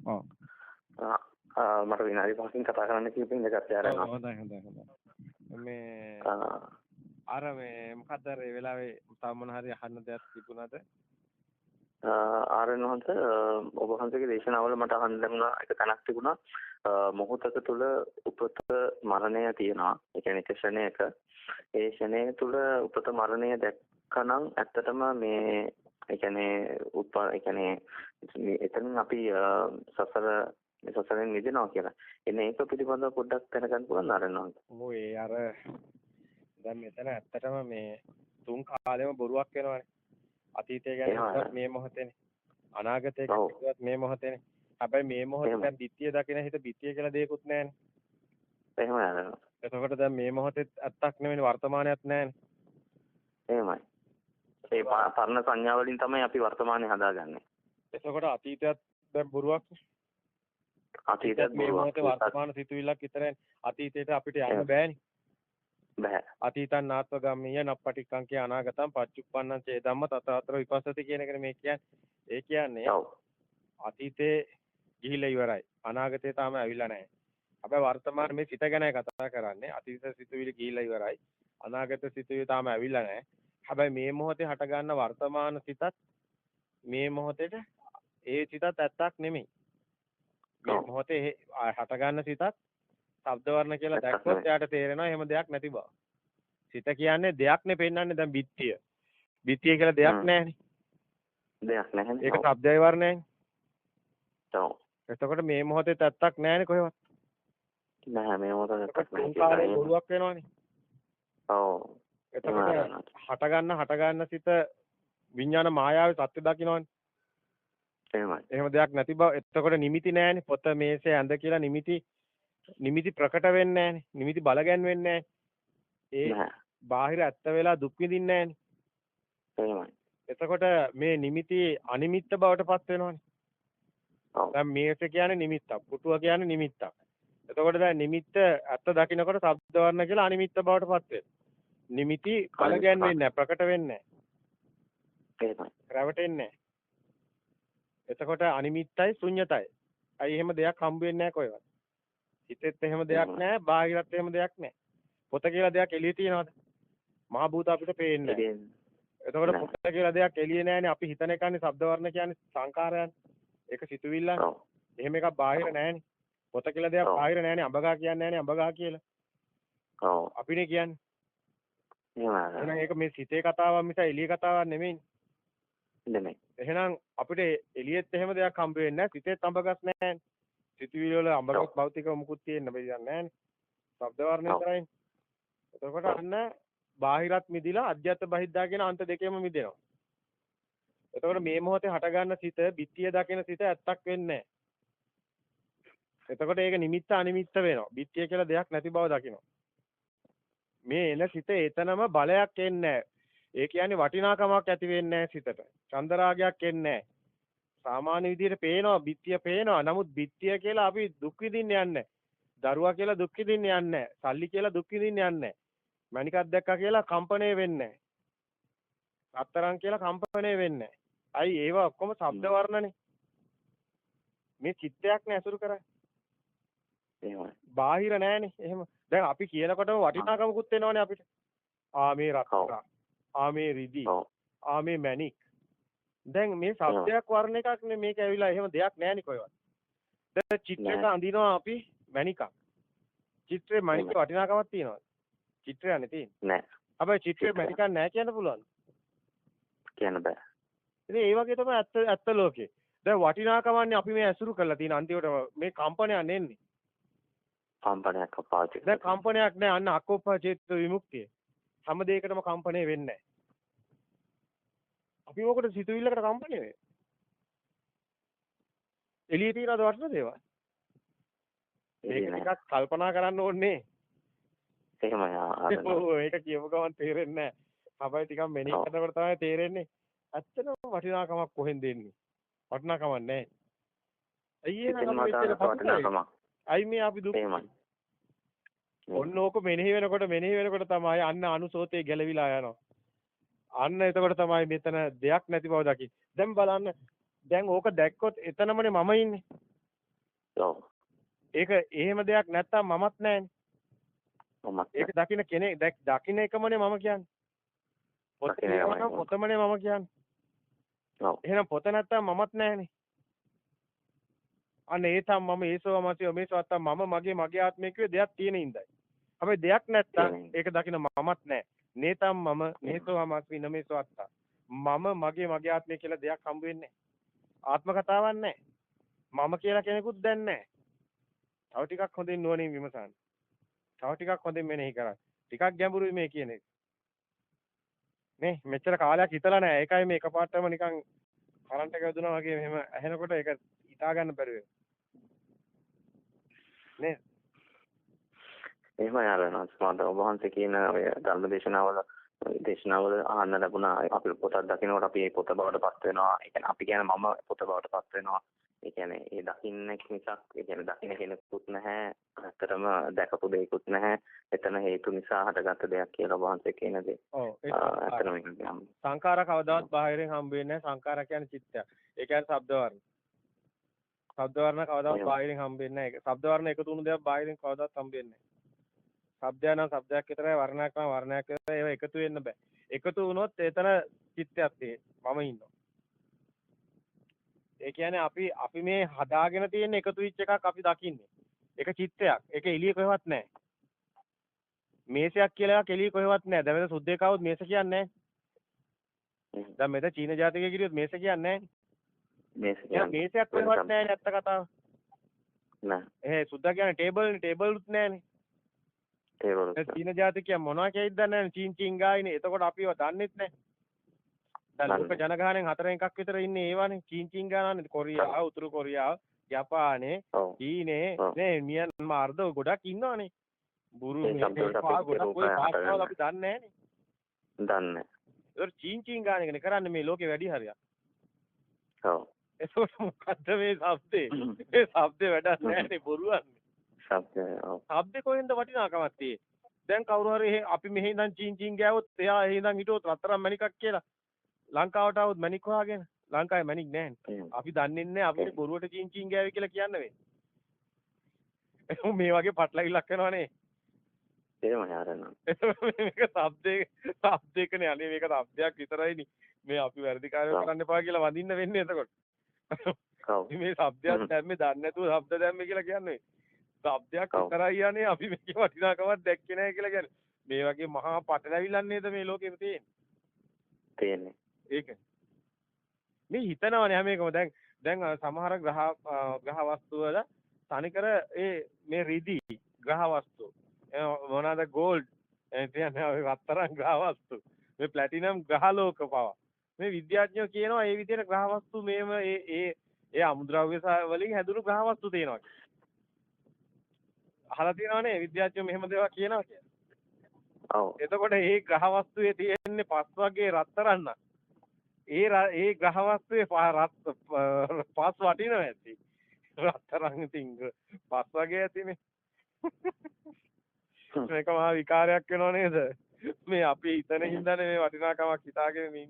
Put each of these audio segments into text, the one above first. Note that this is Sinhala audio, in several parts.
ඔව්. මට විනාඩි 5කින් කතා කරන්න කියපින් ඉඳගත්තා ආරනවා. හොඳයි. මේ අර මේ මොකද්ද අර ඒ වෙලාවේ තව මොන හරි අහන්න දෙයක් තිබුණාද? ආරණවහන්ස ඔබ වහන්සේගේ දේශනාවල මට අහන්න ලැබුණා එක තැනක් තිබුණා මොහොතක තුල උපත මරණය තියෙනවා. ඒ කියන්නේ එක ක්ෂණයක ඒ ක්ෂණය තුල උපත මරණය දැක්කනම් ඇත්තටම මේ ඒ කියන්නේ එතනින් අපි සසරෙන් මිදෙනවා කියලා. එන්නේ ඒක පිළිබඳව පොඩ්ඩක් දැනගන්න පුළුවන් ආරණවහන්ස. ඔය අර දැන් මෙතන ඇත්තටම මේ තුන් කාලෙම බොරුවක් වෙනවනේ. අතීතය ගැන මේ මොහොතේනේ. අනාගතය ගැන මේ මොහොතේනේ. හැබැයි මේ මොහොතේ දැන් බිත්තිය දකින හිත බිත්තිය කියලා දෙයක්වත් නැහැනේ. එහෙමයි ආරණව. එතකොට දැන් මේ මොහොතේ ඇත්තක් නෙවෙයි වර්තමානයක් නැහැනේ. එහෙමයි. ඒ පරණ සංඥා වලින් තමයි අපි වර්තමානයේ හදාගන්නේ. එතකොට අතීතයත් දැන් බොරුවක්. අතීතයත් මේ මොහොතේ වර්තමාන සිතුවිල්ලක් විතරයි. අතීතයට අපිට යන්න බෑනේ. බෑ. අතීතං නාත්ව ගම්මිය නප්පටික්කං කිය අනාගතං පච්චුප්පන්නං චේ ධම්ම තතතර විපස්සති කියන එකනේ මේ කියන්නේ. ඒ කියන්නේ අතීතේ ගිහිලා ඉවරයි. අනාගතේ තාම ඇවිල්ලා නැහැ. හැබැයි වර්තමාන මේ සිත ගැනයි කතා කරන්නේ. අතීත සිතුවිලි ගිහිලා ඉවරයි. අනාගත සිතුවිලි තාම ඇවිල්ලා නැහැ. හැබැයි මේ මොහොතේ හට ගන්න වර්තමාන සිතත් මේ මොහොතේට ඒ සිතත් ඇත්තක් නෙමෙයි. මේ මොහොතේ හට ගන්න සිතත් ශබ්ද වර්ණ කියලා දැක්කොත් එයාට තේරෙනවා එහෙම දෙයක් නැති බව. සිත කියන්නේ දෙයක්නේ පෙන්වන්නේ දැන් බිත්තිය. බිත්තිය කියලා දෙයක් නැහැනේ. දෙයක් නැහැනේ. ඒක ශබ්දයි වර්ණයයි. ඔව්. එතකොට මේ මොහොතේ ඇත්තක් නැහැනේ කොහෙවත්. නැහැ මේ මොහොතේ ඇත්තක් නැහැ. කාලේ බොරුවක් වෙනවනේ. ඔව්. එතකොට හට ගන්න සිත විඥාන මායාවේ සත්‍ය දකින්නවනේ. එහෙමයි. එහෙම දෙයක් නැති බව. එතකොට නිමිති නැහැනේ. පොත මේසේ ඇඳ කියලා නිමිති ප්‍රකට වෙන්නේ නැහැනේ. නිමිති බල ගැන්වෙන්නේ නැහැ. බාහිර ඇත්ත වෙලා දුක් විඳින්නේ නැහැනේ. එතකොට මේ නිමිති අනිමිත්ත බවට පත් වෙනවනේ. දැන් මේසේ කියන්නේ නිමිත්තක්. පුටුව කියන්නේ නිමිත්තක්. එතකොට දැන් නිමිත්ත ඇත්ත දකින්නකොට ශබ්ද වර්ණ කියලා අනිමිත්ත බවට පත් වෙනවා. නිමිති බල ගැන්වෙන්නේ නැහැ. ප්‍රකට වෙන්නේ නැහැ. රැවටෙන්නේ නැහැ. එතකොට අනිමිත්තයි ශුන්‍යතයි. අයි එහෙම දෙයක් හම්බ වෙන්නේ නැහැ කොහෙවත්. හිතෙත් එහෙම දෙයක් නැහැ, බාහිරත් එහෙම දෙයක් නැහැ. පොත කියලා දෙයක් එළියේ තියනවද? මහ භූත අපිට පේන්නේ නැහැ. එතකොට පොත කියලා දෙයක් එළියේ නැහැනේ. අපි හිතන එකනේ ශබ්ද වර්ණ කියන්නේ සංකාරයන්. ඒක සිතුවිල්ලන්නේ. එහෙම එකක් බාහිර නැහැනේ. පොත කියලා දෙයක් බාහිර නැහැනේ. අඹගා කියන්නේ නැහැනේ අඹගා කියලා. ඔව්. අපිනේ කියන්නේ. එහෙනම් ඒක මේ සිතේ කතාවක් මිස එළියේ කතාවක් නෙමෙයි. නෙමෙයි. එහෙනම් අපිට එළියෙත් එහෙම දෙයක් හම්බ වෙන්නේ නැහැ. සිතේත් අඹගස් නැහැ. සිතුවිලි වල අඹගස් භෞතික මුකුත් තියෙන්න බෑ නැහැ. ශබ්ද වර්ණ විතරයි. එතකොට අන්න බාහිරත් මිදිලා අධ්‍යාත්ම බහිද්දා කියන අන්ත දෙකේම මිදෙනවා. එතකොට මේ මොහොතේ හට ගන්න සිත, බිත්තිය දකින සිත ඇත්තක් වෙන්නේ නැහැ. එතකොට ඒක නිමිත්ත අනිමිත්ත වෙනවා. බිත්තිය කියලා දෙයක් නැති බව දකිනවා. මේ එන සිත එතනම බලයක් එන්නේ නැහැ. ඒ කියන්නේ වටිනාකමක් ඇති වෙන්නේ නැහැ සිතට. චන්දරාගයක් එන්නේ නැහැ. සාමාන්‍ය විදිහට පේනවා, බිත්තිය පේනවා. නමුත් බිත්තිය කියලා අපි දුක් විඳින්න යන්නේ. දරුවා කියලා දුක් විඳින්න යන්නේ. සල්ලි කියලා දුක් විඳින්න යන්නේ. මණිකක් දැක්කා කියලා කම්පණය වෙන්නේ නැහැ. අත්තරන් කියලා කම්පණය වෙන්නේ නැහැ. අයි ඒවා ඔක්කොම ශබ්ද වර්ණනේ. මේ චිත්තයක් නේ අසුරු කරන්නේ. එහෙමයි. බාහිර නැහැනේ. එහෙම. දැන් අපි කියනකොටම වටිනාකමකුත් එනවනේ අපිට. මේ රත්තරන්. මේ රිදි. මේ මණික්. දැන් මේ ශබ්දයක් වර්ණ එකක් නේ මේක ඇවිල්ලා එහෙම දෙයක් නැහැනේ කොහෙවත්. දැන් චිත්‍රයක අඳිනවා අපි මණිකක්. චිත්‍රේ මණික වටිනාකමක් තියෙනවද? චිත්‍රයනේ තියෙන්නේ. නැහැ. හැබැයි චිත්‍රේ මණිකක් නැහැ කියන්න පුළුවන්. කියන්න බෑ. ඉතින් ඒ වගේ තමයි ඇත්ත ලෝකේ. දැන් වටිනාකමන්නේ අපි මේ ඇසුරු කරලා තියෙන අන්තිමට මේ කම්පනයක් නෙන්නේ. කම්පනයක් අපාවචි. දැන් කම්පනයක් නැහැ අන්න අකෝප චේත විමුක්තිය. හැම දෙයකටම කම්පණය වෙන්නේ නැහැ. අපි මොකටද සිතුවිල්ලකට කම්පණය වෙන්නේ? එළියේ තියනද වටන දේවල්? මේක ටිකක් කල්පනා කරන්න ඕනේ. එහෙමයි. ඒක කියව ගමන් තේරෙන්නේ නැහැ. හැබැයි ටිකක් මෙනෙහි කරනකොට තමයි තේරෙන්නේ. ඇත්තටම වටිනාකමක් කොහෙන්ද එන්නේ? වටිනාකමක් නැහැ. අයි මේ අපි දුක්. ඔන්න ඕක මෙනෙහි වෙනකොට තමයි අන්න අනුසෝතේ ගැලවිලා යනවා. අන්න එතකොට තමයි මෙතන දෙයක් නැති බව දකින්නේ. දැන් බලන්න. දැන් ඕක දැක්කොත් එතනමනේ මම ඉන්නේ. ඔව්. ඒක එහෙම දෙයක් නැත්තම් මමත් නැහැනේ. මමත් ඒක දකින්න කෙනෙක් දකින්න එකමනේ මම කියන්නේ. පොත දකින්න එකමයි කියවනම් මම. පොතමනේ මම කියන්නේ. ඔව්. එහෙනම් පොත නැත්තම් මමත් නැහැනේ. අන්න ඒ තම මම ඒසෝ මාසිය මේසෝ අත්තම් මම මගේ ආත්මය කියුවේ දෙයක් තියෙන ඉඳයි. හැබැයි දෙයක් නැත්තම් ඒක දකින්න මමත් නැහැ. නේතම් මම නේසෝ මාසි නමේසෝ අත්තා. මම මගේ ආත්මය කියලා දෙයක් හම්බ වෙන්නේ නැහැ. ආත්ම කතාවක් නැහැ. මම කියලා කෙනෙකුත් දැන් නැහැ. තව ටිකක් හොඳින් නුවණින් විමසන්න. තව ටිකක් හොඳින් මෙනෙහි කරන්න. ටිකක් ගැඹුරුයි මේ කියන එක. නේ මෙච්චර කාලයක් හිතලා නැහැ. ඒකයි මේ එකපාරටම නිකන් කරන්ට් එක වැදුනා වගේ මෙහෙම ඇහෙනකොට ඒක හිතා ගන්න බැරි වෙනවා. නේ එහෙමයි ආරණස් මට ඔබ වහන්සේ කියන ඔය ධර්මදේශනාවල දේශනාවල අහන්න ලැබුණා අපි පොතක් දකිනකොට අපි ඒ පොත බවට පත් වෙනවා. ඒ කියන්නේ අපි කියන මම පොත බවට පත් වෙනවා. ඒ කියන්නේ ඒ දකින්න මිසක් ඒ කියන්නේ දකින්න කෙනෙකුත් නැහැ. ඇත්තටම දැකපු දෙයක්වත් නැහැ. එතන හේතු නිසා හටගත්ත දෙයක් කියලා ඔබ වහන්සේ කියන දේ. ඔව් ඇත්තටම සංඛාර කවදාවත් බාහිරින් හම්බ වෙන්නේ නැහැ. සංඛාර කියන්නේ චිත්තයක්. ඒ කියන්නේ ශබ්ද වර්ණ. ශබ්ද වර්ණ කවදාවත් බාහිරින් හම්බ වෙන්නේ නැහැ. ශබ්ද වර්ණ එකතු වුණු දේවල් බාහිරින් කවදාවත් හම්බ වෙන්නේ නැහැ. ශබ්දය නම් ශබ්දයක් විතරයි වර්ණයක් නම් වර්ණයක් විතරයි. ඒවා එකතු වෙන්න බෑ. එකතු වුණොත් එතන චිත්තයක් තියෙන්නේ. මම ඉන්නවා. ඒ කියන්නේ අපි මේ හදාගෙන තියෙන එකතු වෙච්ච එකක් අපි දකින්නේ. ඒක චිත්තයක්. ඒක එළිය කොහෙවත් නැහැ. මේසයක් කියලා එකක් එළිය කොහෙවත් නැහැ. දැන් මෙතන සුද්දේ කවුද මේස කියන්නේ නැහැ. දැන් මෙතන චීන ජාතිකයෙක් කිරියොත් මේස කියන්නේ නැහැ. මේසයක් කොහෙවත් නැහැ නැත්ත කතාව. නෑ. සුද්දා කියන්නේ ටේබල්ුත් නැහැනේ. චීන ජාතිකයන් මොනවා කියයිද දන්නේ නැහැ. චීන් චීන් ගායිනේ. එතකොට අපිව දන්නෙත් නැහැ. දැන් ලෝක ජනගහණයෙන් 4 එකක් විතර ඉන්නේ ඒවනේ. චීන් චීන් ගානන්නේ. කොරියාව, උතුරු කොරියාව, ජපානේ, චීනේ, නේ මියන්මාර්ද ගොඩක් ඉන්නවනේ. බුරුමේ ගොඩක් ඔය භාෂාවල් අපි දන්නේ නැහනේ. දන්නේ. ඒක චීන් චීන් ගාන එකනේ කරන්නේ මේ ලෝකේ වැඩි හරියක්. ඔව්. ඒක මොකද්ද මේ શબ્දේ? මේ શબ્දේ වැඩක් නැහැනේ බොරුවන්නේ. શબ્දේ කොහෙන්ද වටිනාකමක් තියෙන්නේ? දැන් කවුරු හරි අපි මෙහි ඉඳන් චීන් චීන් ගෑවොත් එයා එහි ඉඳන් හිටුවොත් රත්තරන් මණිකක් කියලා ලංකාවට આવොත් මණික් හොයාගෙන ලංකාවේ මණික් නැහැනේ. අපි දන්නේ නැහැ අපිට බොරුවට චීන් චීන් ගෑවේ කියලා කියන්න වෙන්නේ. මේ වගේ පටලවිලක් වෙනවනේ. එහෙමයි ආරණ. මේක શબ્දයකනේ අනේ මේක શબ્දයක් විතරයිනේ. මේ අපි වැඩිකාරයෝ කරන්න එපා කියලා වඳින්න වෙන්නේ එතකොට. මේ શબ્දයක් දැම්මේ දන්නේ නැතුව શબ્ද දැම්මේ කියලා කියන්නේ. શબ્දයක් විතරයි යන්නේ අපි මේකේ වටිනාකමක් දැක්කේ නැහැ කියලා කියන්නේ. මේ වගේ මහා පටලැවිල්ලක් නේද මේ ලෝකෙම තියෙන්නේ. ඒක. මේ හිතනවනේ හැම එකම දැන් සමහර ග්‍රහ වස්තු වල තනිකර මේ රිදි ග්‍රහ වස්තු මොනවාද ගෝල්ඩ් කියන්නේ රත්තරන් ග්‍රහ වස්තු මේ ප්ලැටිනම් ග්‍රහ ලෝක පවා මේ විද්‍යාඥයෝ කියනවා මේ විදිහට ග්‍රහ වස්තු මේව ඒ අමුද්‍රව්‍ය වලින් හැදුණු ග්‍රහ වස්තු තියෙනවා. අහලා තියෙනවනේ විද්‍යාඥයෝ මෙහෙම දේවල් කියනවා කියලා. ඔව්. එතකොට මේ ග්‍රහ වස්තුවේ තියෙන්නේ 5 වගේ රත්තරන්. ඒ ග්‍රහ වස්තුවේ 5 වටිනවා ඇති. රත්තරන් ඉතින් 5 වගේ ඇතිනේ. මේක මහා විකාරයක් වෙනව නේද? මේ අපි හිතන හින්දානේ මේ වටිනාකමක් හිතාගෙන ඉන්නේ.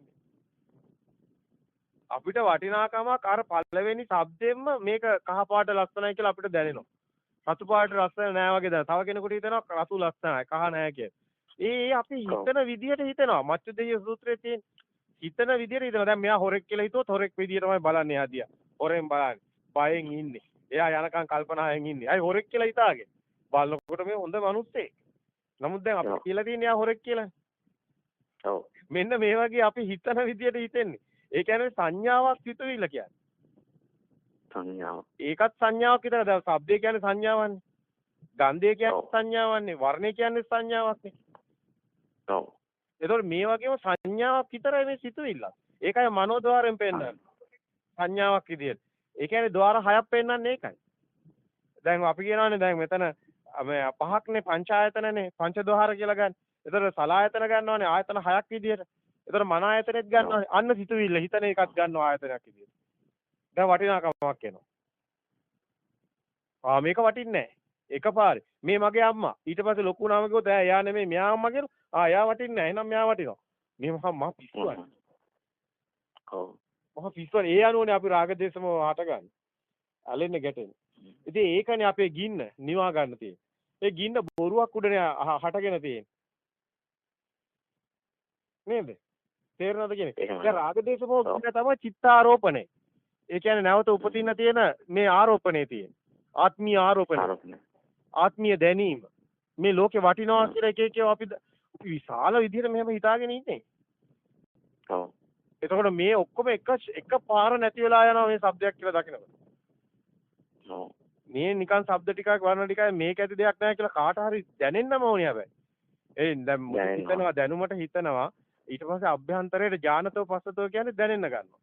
අපිට වටිනාකමක් අර පළවෙනි શબ્දෙන්ම මේක කහ පාට ලස්සනයි කියලා අපිට දැනෙනවා. රතු පාට ලස්සන නෑ වගේ දැනෙනවා. තව කෙනෙකුට හිතෙනවා රතු ලස්සනයි කහ නෑ කියලා. ඒ අපි හිතන විදියට හිතනවා. මච්චුදේය සූත්‍රයේ තියෙන හිතන විදියට හිතනවා. දැන් මෙයා හොරෙක් කියලා හිතුවොත් හොරෙක් විදියටමයි බලන්නේ එයා දිහා. හොරෙන් බලන්නේ. බයෙන් ඉන්නේ. එයා යනකම් කල්පනාවෙන් ඉන්නේ. අය හොරෙක් කියලා හිතාගෙන. බලනකොට මේ හොඳ මිනිස්සෙක්. නමුත් දැන් අපි කියලා තියෙන්නේ එයා හොරෙක් කියලා. ඔව්. මෙන්න මේ වගේ අපි හිතන විදියට හිතෙන්නේ. ඒ කියන්නේ සංඥාවක් හිතුවිල්ල කියන්නේ. සංඥාව. ඒකත් සංඥාවක් විතර. දැන් ශබ්දේ කියන්නේ සංඥාවන්නේ. ගන්ධය කියන්නේ සංඥාවන්නේ. වර්ණය කියන්නේ සංඥාවක්නේ. ඔව්. ඒතකොට මේ වගේම සංඥාවක් විතරයි මේ සිතුවිල්ල. ඒකයි මනෝද්වාරයෙන් පෙන්නන්නේ. සංඥාවක් විදියට. ඒ කියන්නේ ద్వාර 6ක් පෙන්නන්නේ ඒකයි. දැන් අපි කියනවානේ දැන් මෙතන මේ පහක්නේ පංචායතනනේ පංචද්වාර කියලා ගන්න. ඒතකොට සලායතන ගන්නවානේ ආයතන 6ක් විදියට. ඒතකොට මන ආයතනෙත් ගන්නවානේ. අන්න සිතුවිල්ල හිතන එකක් ගන්නවා ආයතනයක් විදියට. දැන් වටිනාකමක් එනවා. මේක වටින්නේ නැහැ. එකපාරේ මේ මගේ අම්මා ඊට පස්සේ ලොකු නාම කිව්වොත් එයා නෙමෙයි මෙයා අම්මා කියලා එයා වටින්නේ නැහැ එහෙනම් මෙයා වටිනවා මේ මහා පිස්සුවයි ඔව් මහා පිස්සුවයි ඒ අනුවනේ අපි රාග දේශම හටගන්නේ ඇලෙන්නේ ගැටෙන්නේ ඉතින් ඒකනේ අපේ ගින්න නිවා ගන්න තියෙන්නේ. ඒ ගින්න බොරුවක් උඩනේ හටගෙන තියෙන්නේ. නේද? තේරෙනවද කියන්නේ? දැන් රාගදේශ මොහ ගින්න තමයි චිත්තාරෝපණය. ඒ කියන්නේ නැවත උපදින්න තියෙන මේ ආරෝපණය තියෙන. ආත්මීය ආරෝපණය. ආත්මීය දැනීම. මේ ලෝකේ වටිනවා කියලා එක එක අපි විශාල විදිහට මෙහෙම හිතාගෙන ඉන්නේ. ඔව්. එතකොට මේ ඔක්කොම එක පාර නැති වෙලා යනවා මේ શબ્දයක් කියලා දකිනකොට. ඔව්. මේ නිකන් શબ્ද ටිකක් වර්ණ ටිකයි මේක ඇති දෙයක් නැහැ කියලා කාට හරි දැනෙන්නම ඕනේ හැබැයි. ඒ දැන් හිතනවා දැනුමට හිතනවා ඊට පස්සේ අභ්‍යන්තරයේ ඥානතෝ පස්සතෝ කියන්නේ දැනෙන්න ගන්නවා.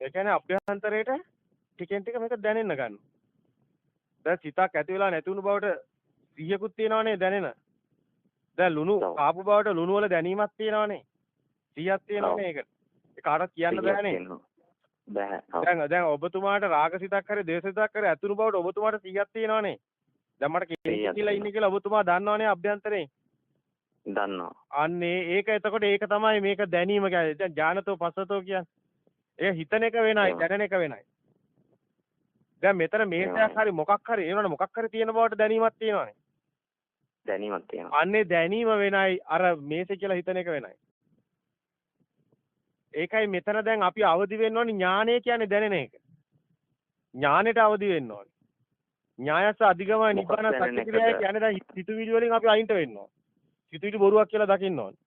ඒ කියන්නේ අභ්‍යන්තරයේ ටිකෙන් ටික මේක දැනෙන්න ගන්නවා. දැන් සිතක් ඇති වෙලා නැති වුණු බවට 100කුත් තියෙනවනේ දැනෙන. දැන් ලුණු කාපු බවට ලුණු වල දැනීමක් තියෙනවනේ. 100ක් තියෙනවනේ ඒකට. ඒ කාටවත් කියන්න බෑනේ. බෑ. දැන් ඔබතුමාට රාගසිතක් හරි දේශසිතක් හරි ඇතුණු බවට ඔබතුමාට 100ක් තියෙනවනේ. දැන් මට කියලා ඉන්නේ කියලා ඔබතුමා දන්නවනේ අභ්‍යන්තරේ. දන්නවා. අන්නේ ඒක එතකොට ඒක තමයි මේක දැනීම කියන්නේ. දැන් ඥානතෝ පස්සතෝ කියන්නේ. ඒ හිතන එක වෙනයි දැනෙන එක වෙනයි. දැන් මෙතන මේසයක් හරි මොකක් හරි ඒ වුණාට මොකක් හරි තියෙන බවට දැනීමක් තියෙනවනේ. දැනීමක් තියෙනවා. අන්නේ දැනීම වෙනයි අර මේසේ කියලා හිතන එක වෙනයි. ඒකයි මෙතන දැන් අපි අවදි වෙන්න ඕනේ ඥානය කියන්නේ දැනෙන එක. ඥානෙට අවදි වෙන්න ඕනේ. ඥායස අධිගම නිබ්බාන සත්‍යක්‍රියාව කියන්නේ දැන් සිතුවිලි වලින් අපි අයින්ට වෙන්න ඕනේ. සිතුවිලි බොරුවක් කියලා දකින්න ඕනේ.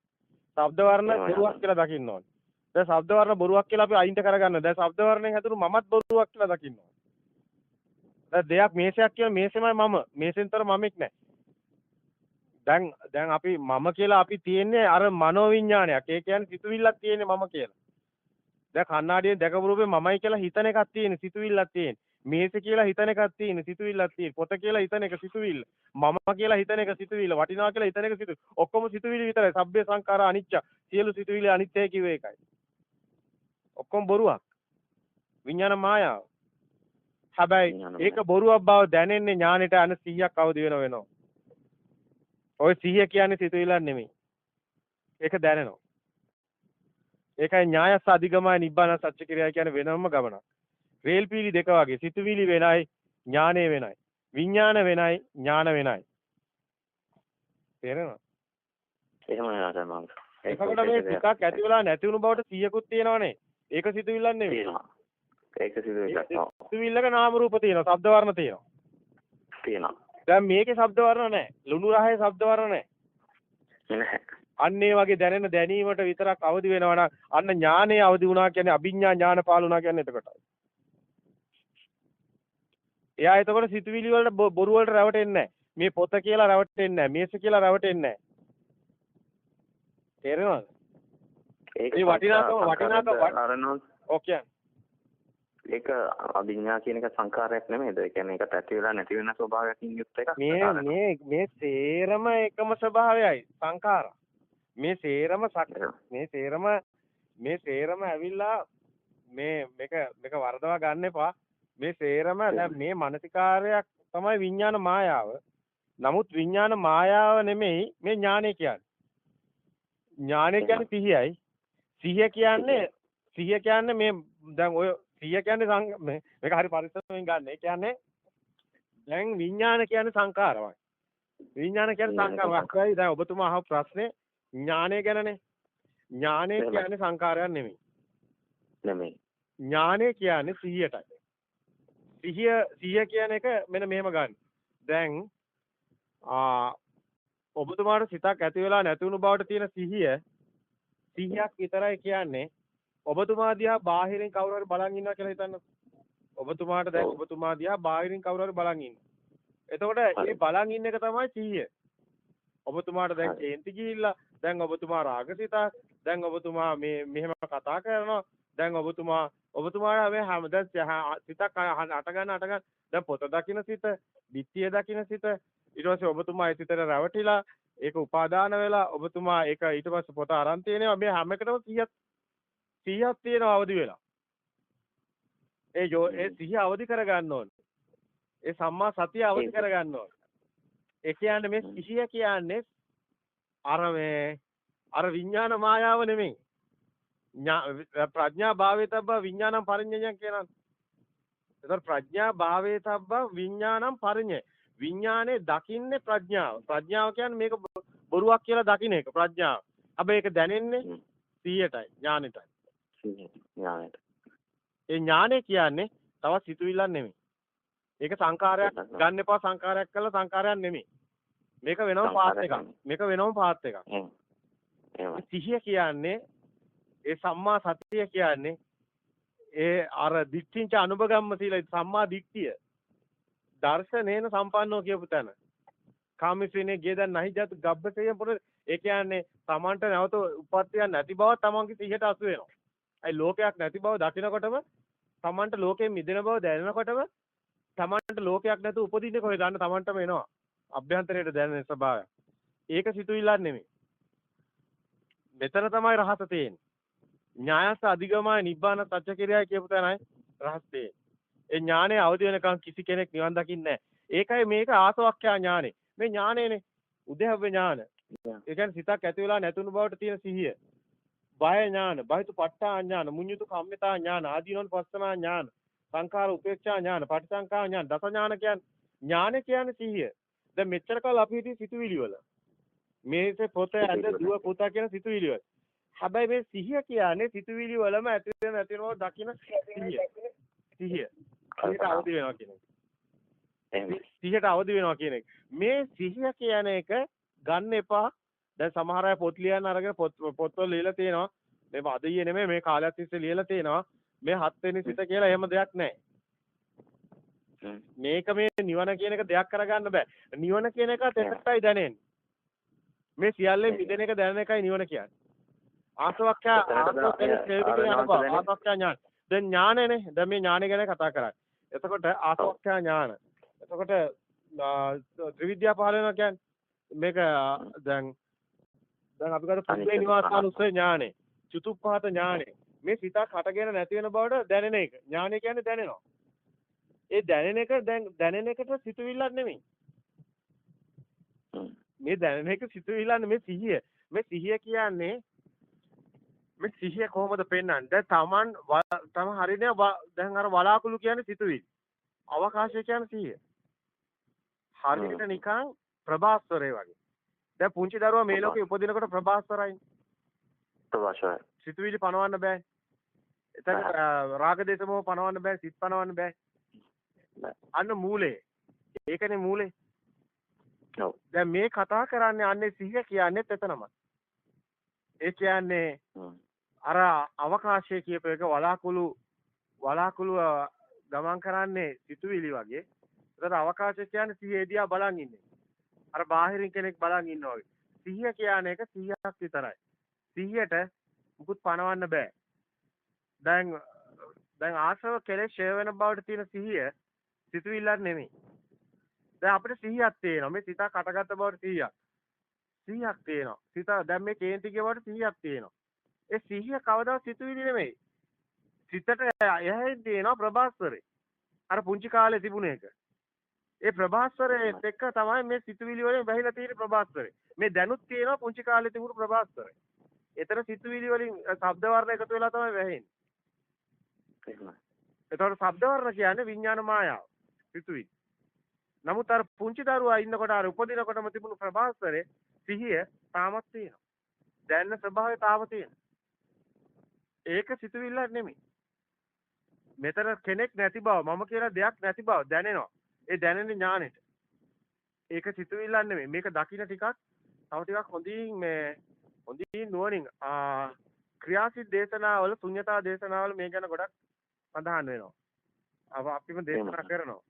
ශබ්ද වර්ණ බොරුවක් කියලා දකින්න ඕනේ. දැන් ශබ්ද වර්ණ බොරුවක් කියලා අපි අයින්ට කරගන්න. දැන් ශබ්ද වර්ණයෙන් හැදුණු මමත් බොරුවක් කියලා දකින්න ඕනේ. දැන් දෙයක් මේසයක් කියන මේසෙමයි මම. මේසෙන්තර මමෙක් නැහැ. දැන් අපි මම කියලා අපි තියෙන්නේ අර මනෝවිඤ්ඤාණයක්. ඒ කියන්නේ සිතුවිල්ලක් තියෙන්නේ මම කියලා. දැන් කණ්ණාඩියෙන් දැකපු රූපේ මමයි කියලා හිතන එකක් තියෙන්නේ සිතුවිල්ලක් තියෙන්නේ. මේස කියලා හිතන එකක් තියෙන්නේ සිතුවිල්ලක් තියෙන්නේ. පොත කියලා හිතන එක සිතුවිල්ල. මම කියලා හිතන එක සිතුවිල්ල. වටිනවා කියලා හිතන එක සිතුවිල්ල. ඔක්කොම සිතුවිලි විතරයි. සබ්බේ සංඛාර අනිච්ච. සියලු සිතුවිලි අනිත්‍යයි කිව්වේ ඒකයි. ඔක්කොම බොරුවක්. විඤ්ඤාණ මායාව. හැබැයි ඒක බොරුවක් බව දැනෙන්නේ ඥානෙට අන 100ක් අවදි වෙනවා. ඔය 100 කියන්නේ සිතුවිල්ලක් නෙමෙයි. ඒක දැනෙනවා. ඒකයි ඥායස අධිගමයි නිබ්බාන සත්‍ය ක්‍රියාව කියන්නේ වෙනම ගමනක්. රේල් පීලි දෙක වගේ සිතුවිලි වෙනයි ඥානෙ වෙනයි. විඥාන වෙනයි ඥාන වෙනයි. තේරෙනවද? එහෙමයි ආසමං. ඒකකට මේ ටිකක් ඇති වෙලා නැති වුණු බවට 100කුත් තියෙනවනේ. ඒක සිතුවිල්ලක් නෙමෙයි. තියෙනවා. ඒක සිතුවිල්ලක්. සිතුවිල්ලක නාම රූප තියෙනවා. ශබ්ද වර්ණ තියෙනවා. තියෙනවා. දැන් මේකේ ශබ්ද වර්ණ නැහැ. ලුණු රහේ ශබ්ද වර්ණ නැහැ. නැහැ. අන්න ඒ වගේ දැනෙන දැනීමට විතරක් අවදි වෙනවා නම් අන්න ඥානයේ අවදි වුණා කියන්නේ අභිඥා ඥාන පාලුණා කියන්නේ එතකොටයි. එයා එතකොට සිතුවිලි වලට බොරු වලට රැවටෙන්නේ නැහැ. මේ පොත කියලා රැවටෙන්නේ නැහැ. මේස කියලා රැවටෙන්නේ නැහැ. තේරෙනවද? ඒ වටිනාකම අරනවා. ඕකේ. ඒක අභිඥා කියන එක සංකාරයක් නෙමෙයිද? ඒ කියන්නේ ඒකට ඇති වෙලා නැති වෙන ස්වභාවයකින් යුක්ත එකක්. මේ සේරම එකම ස්වභාවයයි සංඛාර. මේ සේරම ඇවිල්ලා මේක වරදවා ගන්න එපා. මේ සේරම දැන් මේ මානසිකාරයක් තමයි විඥාන මායාව. නමුත් විඥාන මායාව නෙමෙයි මේ ඥානය කියන්නේ. ඥානය කියන්නේ සිහියයි. සිහිය කියන්නේ මේ දැන් ඔය සිහිය කියන්නේ මේක හරි පරිස්සමෙන් ගන්න. ඒ කියන්නේ දැන් විඥාන කියන්නේ සංකාරමයි. විඥාන කියන්නේ සංකාරයක්. දැන් ඔබතුමා අහපු ප්‍රශ්නේ ඥානය ගැනනේ. ඥානය කියන්නේ සංකාරයක් නෙමෙයි. ඥානය කියන්නේ සිහියටයි. සිහිය කියන එක මෙන්න මෙහෙම ගන්න. දැන් ඔබතුමාට සිතක් ඇති වෙලා නැති වුණු බවට තියෙන සිහියක් විතරයි කියන්නේ. ඔබතුමා දිහා බාහිරින් කවුරු හරි බලන් ඉන්නවා කියලා හිතන්න. ඔබතුමාට දැන් ඔබතුමා දිහා බාහිරින් කවුරු හරි බලන් ඉන්නවා. එතකොට මේ බලන් ඉන්න එක තමයි සිහිය. ඔබතුමාට දැන් කේන්ති ගිහිල්ලා දැන් ඔබතුමා රාගසිතක් දැන් ඔබතුමා මෙහෙම කතා කරනවා දැන් ඔබතුමාට මේ හැම දැන් සිතක් අට ගන්න දැන් පොත දකින්න සිත, ධිට්ඨිය දකින්න සිත ඊට පස්සේ ඔබතුමා ඒ සිතට රැවටිලා ඒක උපාදාන වෙලා ඔබතුමා ඒක ඊට පස්සේ පොත අරන් තියෙනවා මේ හැම එකටම 100ක් තියෙනවා අවදි වෙලා. ඒ සිහිය අවදි කරගන්න ඕනේ. ඒ සම්මා සතිය අවදි කරගන්න ඕනේ. ඒ කියන්නේ මේ සිහිය කියන්නේ අර විඥාන මායාව නෙමෙයි. ප්‍රඥා භාවිතබ්බ විඥානම් පරිඤ්ඤයන් කියනවා. ඒතර ප්‍රඥා භාවයේ තබ්බා විඥානම් පරිඤ්ඤය. විඥානේ දකින්නේ ප්‍රඥාව. ප්‍රඥාව කියන්නේ මේක බොරුවක් කියලා දකින්න එක ප්‍රඥාව. හැබැයි ඒක දැනෙන්නේ 100ටයි ඥානෙටයි. ඥානෙට. ඒ ඥානෙ කියන්නේ තවත් සිතුවිල්ලක් නෙමෙයි. ඒක සංකාරයක් ගන්න එපා සංකාරයක් කළා සංකාරයක් නෙමෙයි. මේක වෙනම පාත් එකක්. මේක වෙනම පාත් එකක්. සිහිය කියන්නේ ඒ සම්මා සතිය කියන්නේ ඒ අර දිට්ඨිංච අනුභගම්ම සීල සම්මා දිට්ඨිය දර්ශනේන සම්පන්නෝ කියපු තැන. කාමීසීනේ ගේ දැන් නැහි ජාත ගබ්බසෙය පොර ඒ කියන්නේ තමන්ට නැවත උපත්තියක් නැති බව තමන්ගේ සිහියට අසු වෙනවා. ඒ ලෝකයක් නැති බව දකිනකොටම තමන්ට ලෝකයෙන් මිදෙන බව දැනෙනකොටම තමන්ට ලෝකයක් නැතුව උපදින්නේ කොහෙද? දන්න තමන්ටම එනවා. අභ්‍යන්තරයට දැනෙන ස්වභාවය. ඒක සිතුවිල්ලක් නෙමෙයි. මෙතන තමයි රහස තියෙන්නේ. ඥායස අධිගමයි නිබ්බාන සත්‍ය කිරියයි කියපු තැනයි රහස තියෙන්නේ. ඒ ඥානය අවදි වෙනකන් කිසි කෙනෙක් නිවන් දකින්නේ නැහැ. ඒකයි මේක ආසවක්ඛ්‍යා ඥානෙ. මේ ඥානෙනේ උදේහව්‍ය ඥාන. ඒ කියන්නේ සිතක් ඇති වෙලා නැතුණු බවට තියෙන සිහිය. බය ඥාන, බහිතු පට්ඨා ඥාන, මුඤ්ඤුතු කම්මිතා ඥාන, ආදීනෝන් පස්සනා ඥාන, සංඛාර උපේක්ෂා ඥාන, පටිසංඛා ඥාන, දස ඥාන කියන්නේ ඥාන කියන්නේ සිහිය. දැන් මෙච්චර කාල අපි හිටියේ සිතුවිලි වල. මේසේ පොත ඇඳ දුව පුතා කියන සිතුවිලි වල. හැබැයි මේ සිහිය කියන්නේ සිතුවිලි වලම ඇති වෙන නැති වෙනව දකින්න සිහිය. සිහිය. සිහියට අවදි වෙනවා කියන එක. සිහියට අවදි වෙනවා කියන එක. මේ සිහිය කියන එක ගන්න එපා. දැන් සමහර අය පොත් ලියන්න අරගෙන පොත්වල ලියලා තියෙනවා. මේ අදියේ නෙමෙයි මේ කාලයක් තිස්සේ ලියලා තියෙනවා. මේ 7 වෙනි සිත කියලා එහෙම දෙයක් නැහැ. මේක මේ නිවන කියන එක දෙයක් කරගන්න බෑ. නිවන කියන එක තෙසටයි දැනෙන්නේ. මේ සියල්ලෙන් මිදෙන එක දැනෙන එකයි නිවන කියන්නේ. ආසවක්ඛ්‍යා ඥාන. දැන් ඥානනේ. දැන් මේ ඥාන ගැන කතා කරන්නේ. එතකොට ආසවක්ඛ්‍යා ඥාන. එතකොට ත්‍රිවිද්‍යා පහල වෙනවා කියන්නේ මේක දැන් අපි ගත්ත පුද්ගල නිවාසානුස්සය ඥානෙ, චතුප්පහත ඥානෙ. මේ සිතක් හටගෙන නැති වෙන බවට දැනෙන එක. ඥානෙ කියන්නේ දැනෙනවා. ඒ දැනෙන එක දැන් දැනෙන එකට සිතුවිල්ලක් නෙමෙයි. මේ දැනෙන එක සිතුවිල්ලක් නෙමෙයි සිහිය. මේ සිහිය කියන්නේ මේ සිහිය කොහොමද පෙන්වන්නේ? දැන් තම හරිනේ දැන් අර වලාකුළු කියන්නේ සිතුවිලි. අවකාශය කියන්නේ සිහිය. හරියට නිකන් ප්‍රභාස්වරය වගේ. දැන් පුංචි දරුවා මේ ලෝකේ උපදිනකොට ප්‍රභාස්වරයි. ප්‍රභාස්වරයි. සිතුවිලි පනවන්න බෑ. එතන රාග දේශ මොහ පනවන්න බෑ, සිත් පනවන්න බෑ. අන්න මූලේ. ඒකනේ මූලේ. ඔව්. දැන් මේ කතා කරන්නේ අන්නේ සිහිය කියන්නේත් එතනමයි. ඒ කියන්නේ අර අවකාශය කියප එක වලාකුළු ගමන් කරන්නේ සිතුවිලි වගේ. ඒතර අවකාශය කියන්නේ සිහිය දිහා බලන් ඉන්නේ. අර බාහිරින් කෙනෙක් බලන් ඉන්නවා වගේ. සිහිය කියන එක 100ක් විතරයි. සිහියට මුකුත් පනවන්න බෑ. දැන් ආශ්‍රව කෙලෙස් ඡය වෙන බවට තියෙන සිහිය සිතුවිල්ලක් නෙමෙයි. දැන් අපිට සිහියක් තියෙනවා. මේ සිතක් අටගත්ත බවට 100ක්. 100ක් තියෙනවා. සිත දැන් මේ කේන්ති කියවට 100ක් තියෙනවා. ඒ සිහිය කවදාවත් සිතුවිලි නෙමෙයි. සිතට එහේ තියෙනවා ප්‍රභාස්වරේ. අර පුංචි කාලේ තිබුණ එක. ඒ ප්‍රභාස්වරයේත් එක්ක තමයි මේ සිතුවිලි වලින් වැහිලා තියෙන ප්‍රභාස්වරේ. මේ දැනුත් තියෙනවා පුංචි කාලේ තිබුණු ප්‍රභාස්වරේ. ඒතර සිතුවිලි වලින් ශබ්ද වර්ණ එකතු වෙලා තමයි වැහෙන්නේ. එහෙමයි. ඒතකොට ශබ්ද වර්ණ කියන්නේ විඥාන මායාව. සිතුවිලි. නමුත් අර පුංචි දරුවා ඉන්නකොට අර උපදිනකොටම තිබුණු ප්‍රභාස්වරේ සිහිය තාමත් තියෙනවා. දැනන ස්වභාවය තාම තියෙනවා. ඒක සිතුවිල්ලක් නෙමෙයි. මෙතන කෙනෙක් නැති බව මම කියලා දෙයක් නැති බව දැනෙනවා. ඒ දැනෙන ඥානෙට. ඒක සිතුවිල්ලක් නෙමෙයි. මේක දකින්න ටිකක් තව ටිකක් හොඳින් නුවණින් ක්‍රියාසිත දේශනාවල ශුන්‍යතා දේශනාවල මේ ගැන ගොඩක් සඳහන් වෙනවා. අපිම දේශනා කරනවා.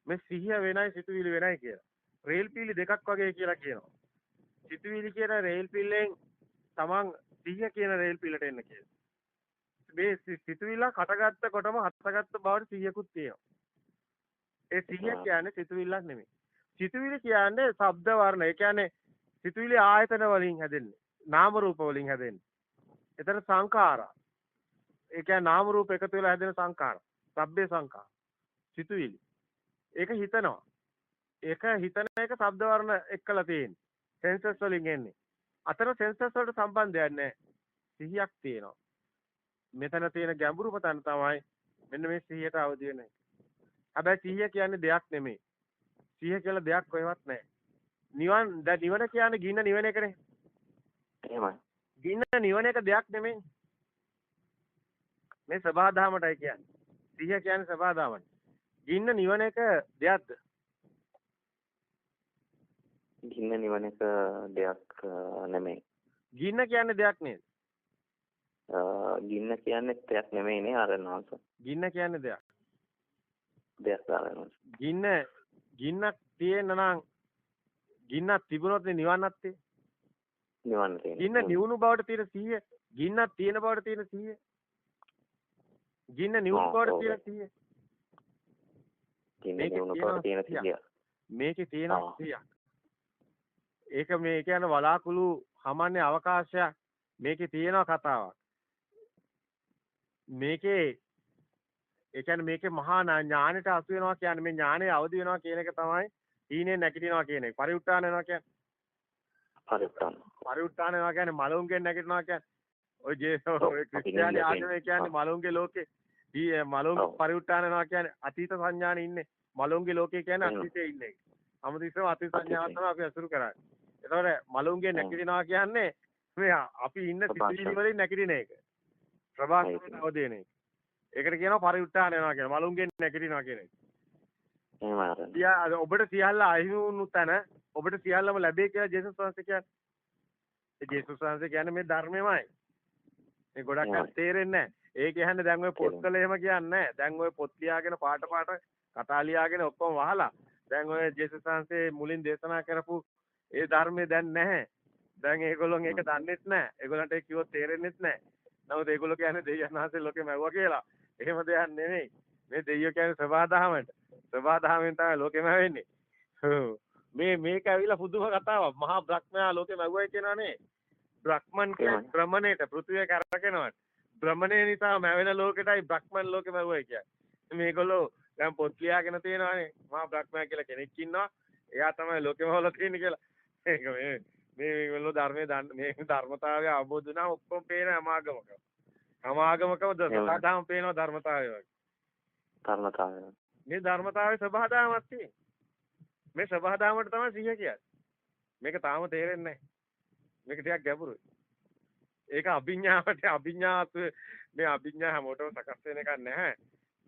මේ සිහිය වෙනයි සිතුවිලි වෙනයි කියලා. රේල් පීලි දෙකක් වගේ කියලා කියනවා. සිතුවිලි කියන රේල් පිල්ලෙන් තමන් සිහිය කියන රේල් පිල්ලට එන්න කියලා. මේ සිතුවිල්ල කටගත්ත කොටම හටගත්ත බවට සිහියකුත් තියෙනවා. ඒ සිහිය කියන්නේ සිතුවිල්ලක් නෙමෙයි. සිතුවිලි කියන්නේ ශබ්ද වර්ණ. ඒ කියන්නේ සිතුවිලි ආයතන වලින් හැදෙන්නේ. නාම රූප වලින් හැදෙන්නේ. එතන සංඛාරා. ඒ කියන්නේ නාම රූප එකතු වෙලා හැදෙන සංඛාර. සබ්බේ සංඛාර. සිතුවිලි. ඒක හිතනවා. ඒක හිතන එක ශබ්ද වර්ණ එක්කලා තියෙන්නේ. සෙන්සර්ස් වලින් එන්නේ. අතන සෙන්සර්ස් වලට සම්බන්ධයක් නැහැ. සිහියක් තියෙනවා. මෙතන තියෙන ගැඹුරුම තැන තමයි මෙන්න මේ සිහියට අවදි වෙන එක. හැබැයි සිහිය කියන්නේ දෙයක් නෙමෙයි. සිහිය කියලා දෙයක් කොහෙවත් නැහැ. නිවන කියන්නේ ගින්න නිවන එකනේ. එහෙමයි. ගින්න නිවන එක දෙයක් නෙමෙයි. මේ සබහාදහමටයි කියන්නේ. සිහිය කියන්නේ සබහාදහමට. ගින්න නිවන එක දෙයක්ද? ගින්න නිවන එක දෙයක් නෙමෙයි. ගින්න කියන්නේ දෙයක් නේද? ගින්න කියන්නේ දෙයක් නෙමෙයිනේ ආරණවංශ. ගින්න කියන්නේ දෙයක්. දෙයක් ආරණවංශ. ගින්නක් තියෙන නම් ගින්නක් තිබුණොත් නිවන්නක් තියෙන්නේ. නිවන්න තියෙන. ගින්න නිවුණු බවට තියෙන සිහිය, ගින්නක් තියෙන බවට තියෙන සිහිය. ගින්න නිවුණු බවට තියෙන සිහිය. ගින්න නිවුණු බවට තියෙන සිහිය. මේකේ තියෙන සිහියක්. ඒක මේ කියන්නේ වලාකුළු හමන්නේ අවකාශයක්. මේකේ තියෙන කතාවක්. මේකේ ඒ කියන්නේ මේකේ මහා ඥානෙට අසු වෙනවා කියන්නේ මේ ඥානෙ අවදි වෙනවා කියන එක තමයි හීනේ නැගිටිනවා කියන එක. පරිඋත්ථාන වෙනවා කියන්නේ. පරිඋත්ථාන වෙනවා කියන්නේ මලුන්ගෙන් නැගිටිනවා කියන්නේ. ඔය ක්‍රිස්තියානි ආගමේ කියන්නේ මලුන්ගේ ලෝකේ මලුන් පරිඋත්ථාන වෙනවා කියන්නේ අතීත සංඥානේ ඉන්නේ. මලුන්ගේ ලෝකේ කියන්නේ අතීතයේ ඉන්නේ. අමුතිස්සම අතීත සංඥාව තමයි අපි අසුරු කරන්නේ. ඒතකොට මලුන්ගෙන් නැගිටිනවා කියන්නේ මේ අපි ඉන්න සිතිවිලි වලින් නැගිටින එක. ප්‍රභාස්වරට අවදි වෙන එක. ඒකට කියනවා පරිඋත්ථාන වෙනවා කියලා. මලුන්ගෙන් නැගිටිනවා කියන එක. ඔබට සියල්ල අහිමි වුණු තැන ඔබට සියල්ලම ලැබේ කියලා ජේසුස් වහන්සේ කියන්නේ. ඒ ජේසුස් වහන්සේ කියන්නේ මේ ධර්මයමයි. මේ ගොඩක් අය තේරෙන්නේ නැහැ. ඒ කියන්නේ දැන් ඔය පොත්වල එහෙම කියන්නේ නැහැ. දැන් ඔය පොත් ලියාගෙන පාට කතා ලියාගෙන ඔක්කොම වහලා දැන් ඔය ජේසුස් වහන්සේ මුලින් දේශනා කරපු ඒ ධර්මයේ දැන් නැහැ. දැන් ඒගොල්ලොන් ඒක දන්නෙත් නැහැ. ඒගොල්ලන්ට ඒක කිව්වොත් තේරෙන්නෙත් නැහැ. නමුත් ඒගොල්ලෝ කියන්නේ දෙවියන් වහන්සේ ලෝකෙම ඇව්වා කියලා. එහෙම දෙයක් නෙමෙයි. මේ දෙවියෝ කියන්නේ සබහාදහමට. සබහාදහමෙන් තමයි ලෝකෙම වෙන්නේ. මේක ඇවිල්ලා පුදුම කතාවක්. මහා බ්‍රහ්මයා ලෝකෙම ඇව්වයි කියනවානේ. බ්‍රහ්මන් කියන්නේ භ්‍රමණයට පෘථිවිය කරකිනවා. භ්‍රමණය නිසා මැවෙන ලෝකෙටයි බ්‍රහ්මන් ලෝකෙම ඇව්වයි කියන්නේ. මේගොල්ලෝ දැන් පොත් ලියාගෙන තියෙනවානේ. මහා බ්‍රහ්මයා කියලා කෙනෙක් ඉන්නවා. එයා තමයි ලෝකෙම හොල තියෙන්නේ කියලා. ඒක මේගොල්ලෝ ධර්මයේ මේ ධර්මතාවය අවබෝධ වුණාම ඔක්කොම පේන අමාගමක. අමාගමකම සදාම් පේනවා ධර්මතාවය වගේ. ධර්මතාවය. මේ ධර්මතාවයේ සබහාදාමක් තියෙන්නේ. මේ සබහාදාමට තමයි සිහිය කියන්නේ. මේක තාම තේරෙන්නේ නැහැ. මේක ටිකක් ගැඹුරුයි. ඒක අභිඥාවට මේ අභිඥා හැමෝටම සකස් වෙන එකක් නැහැ.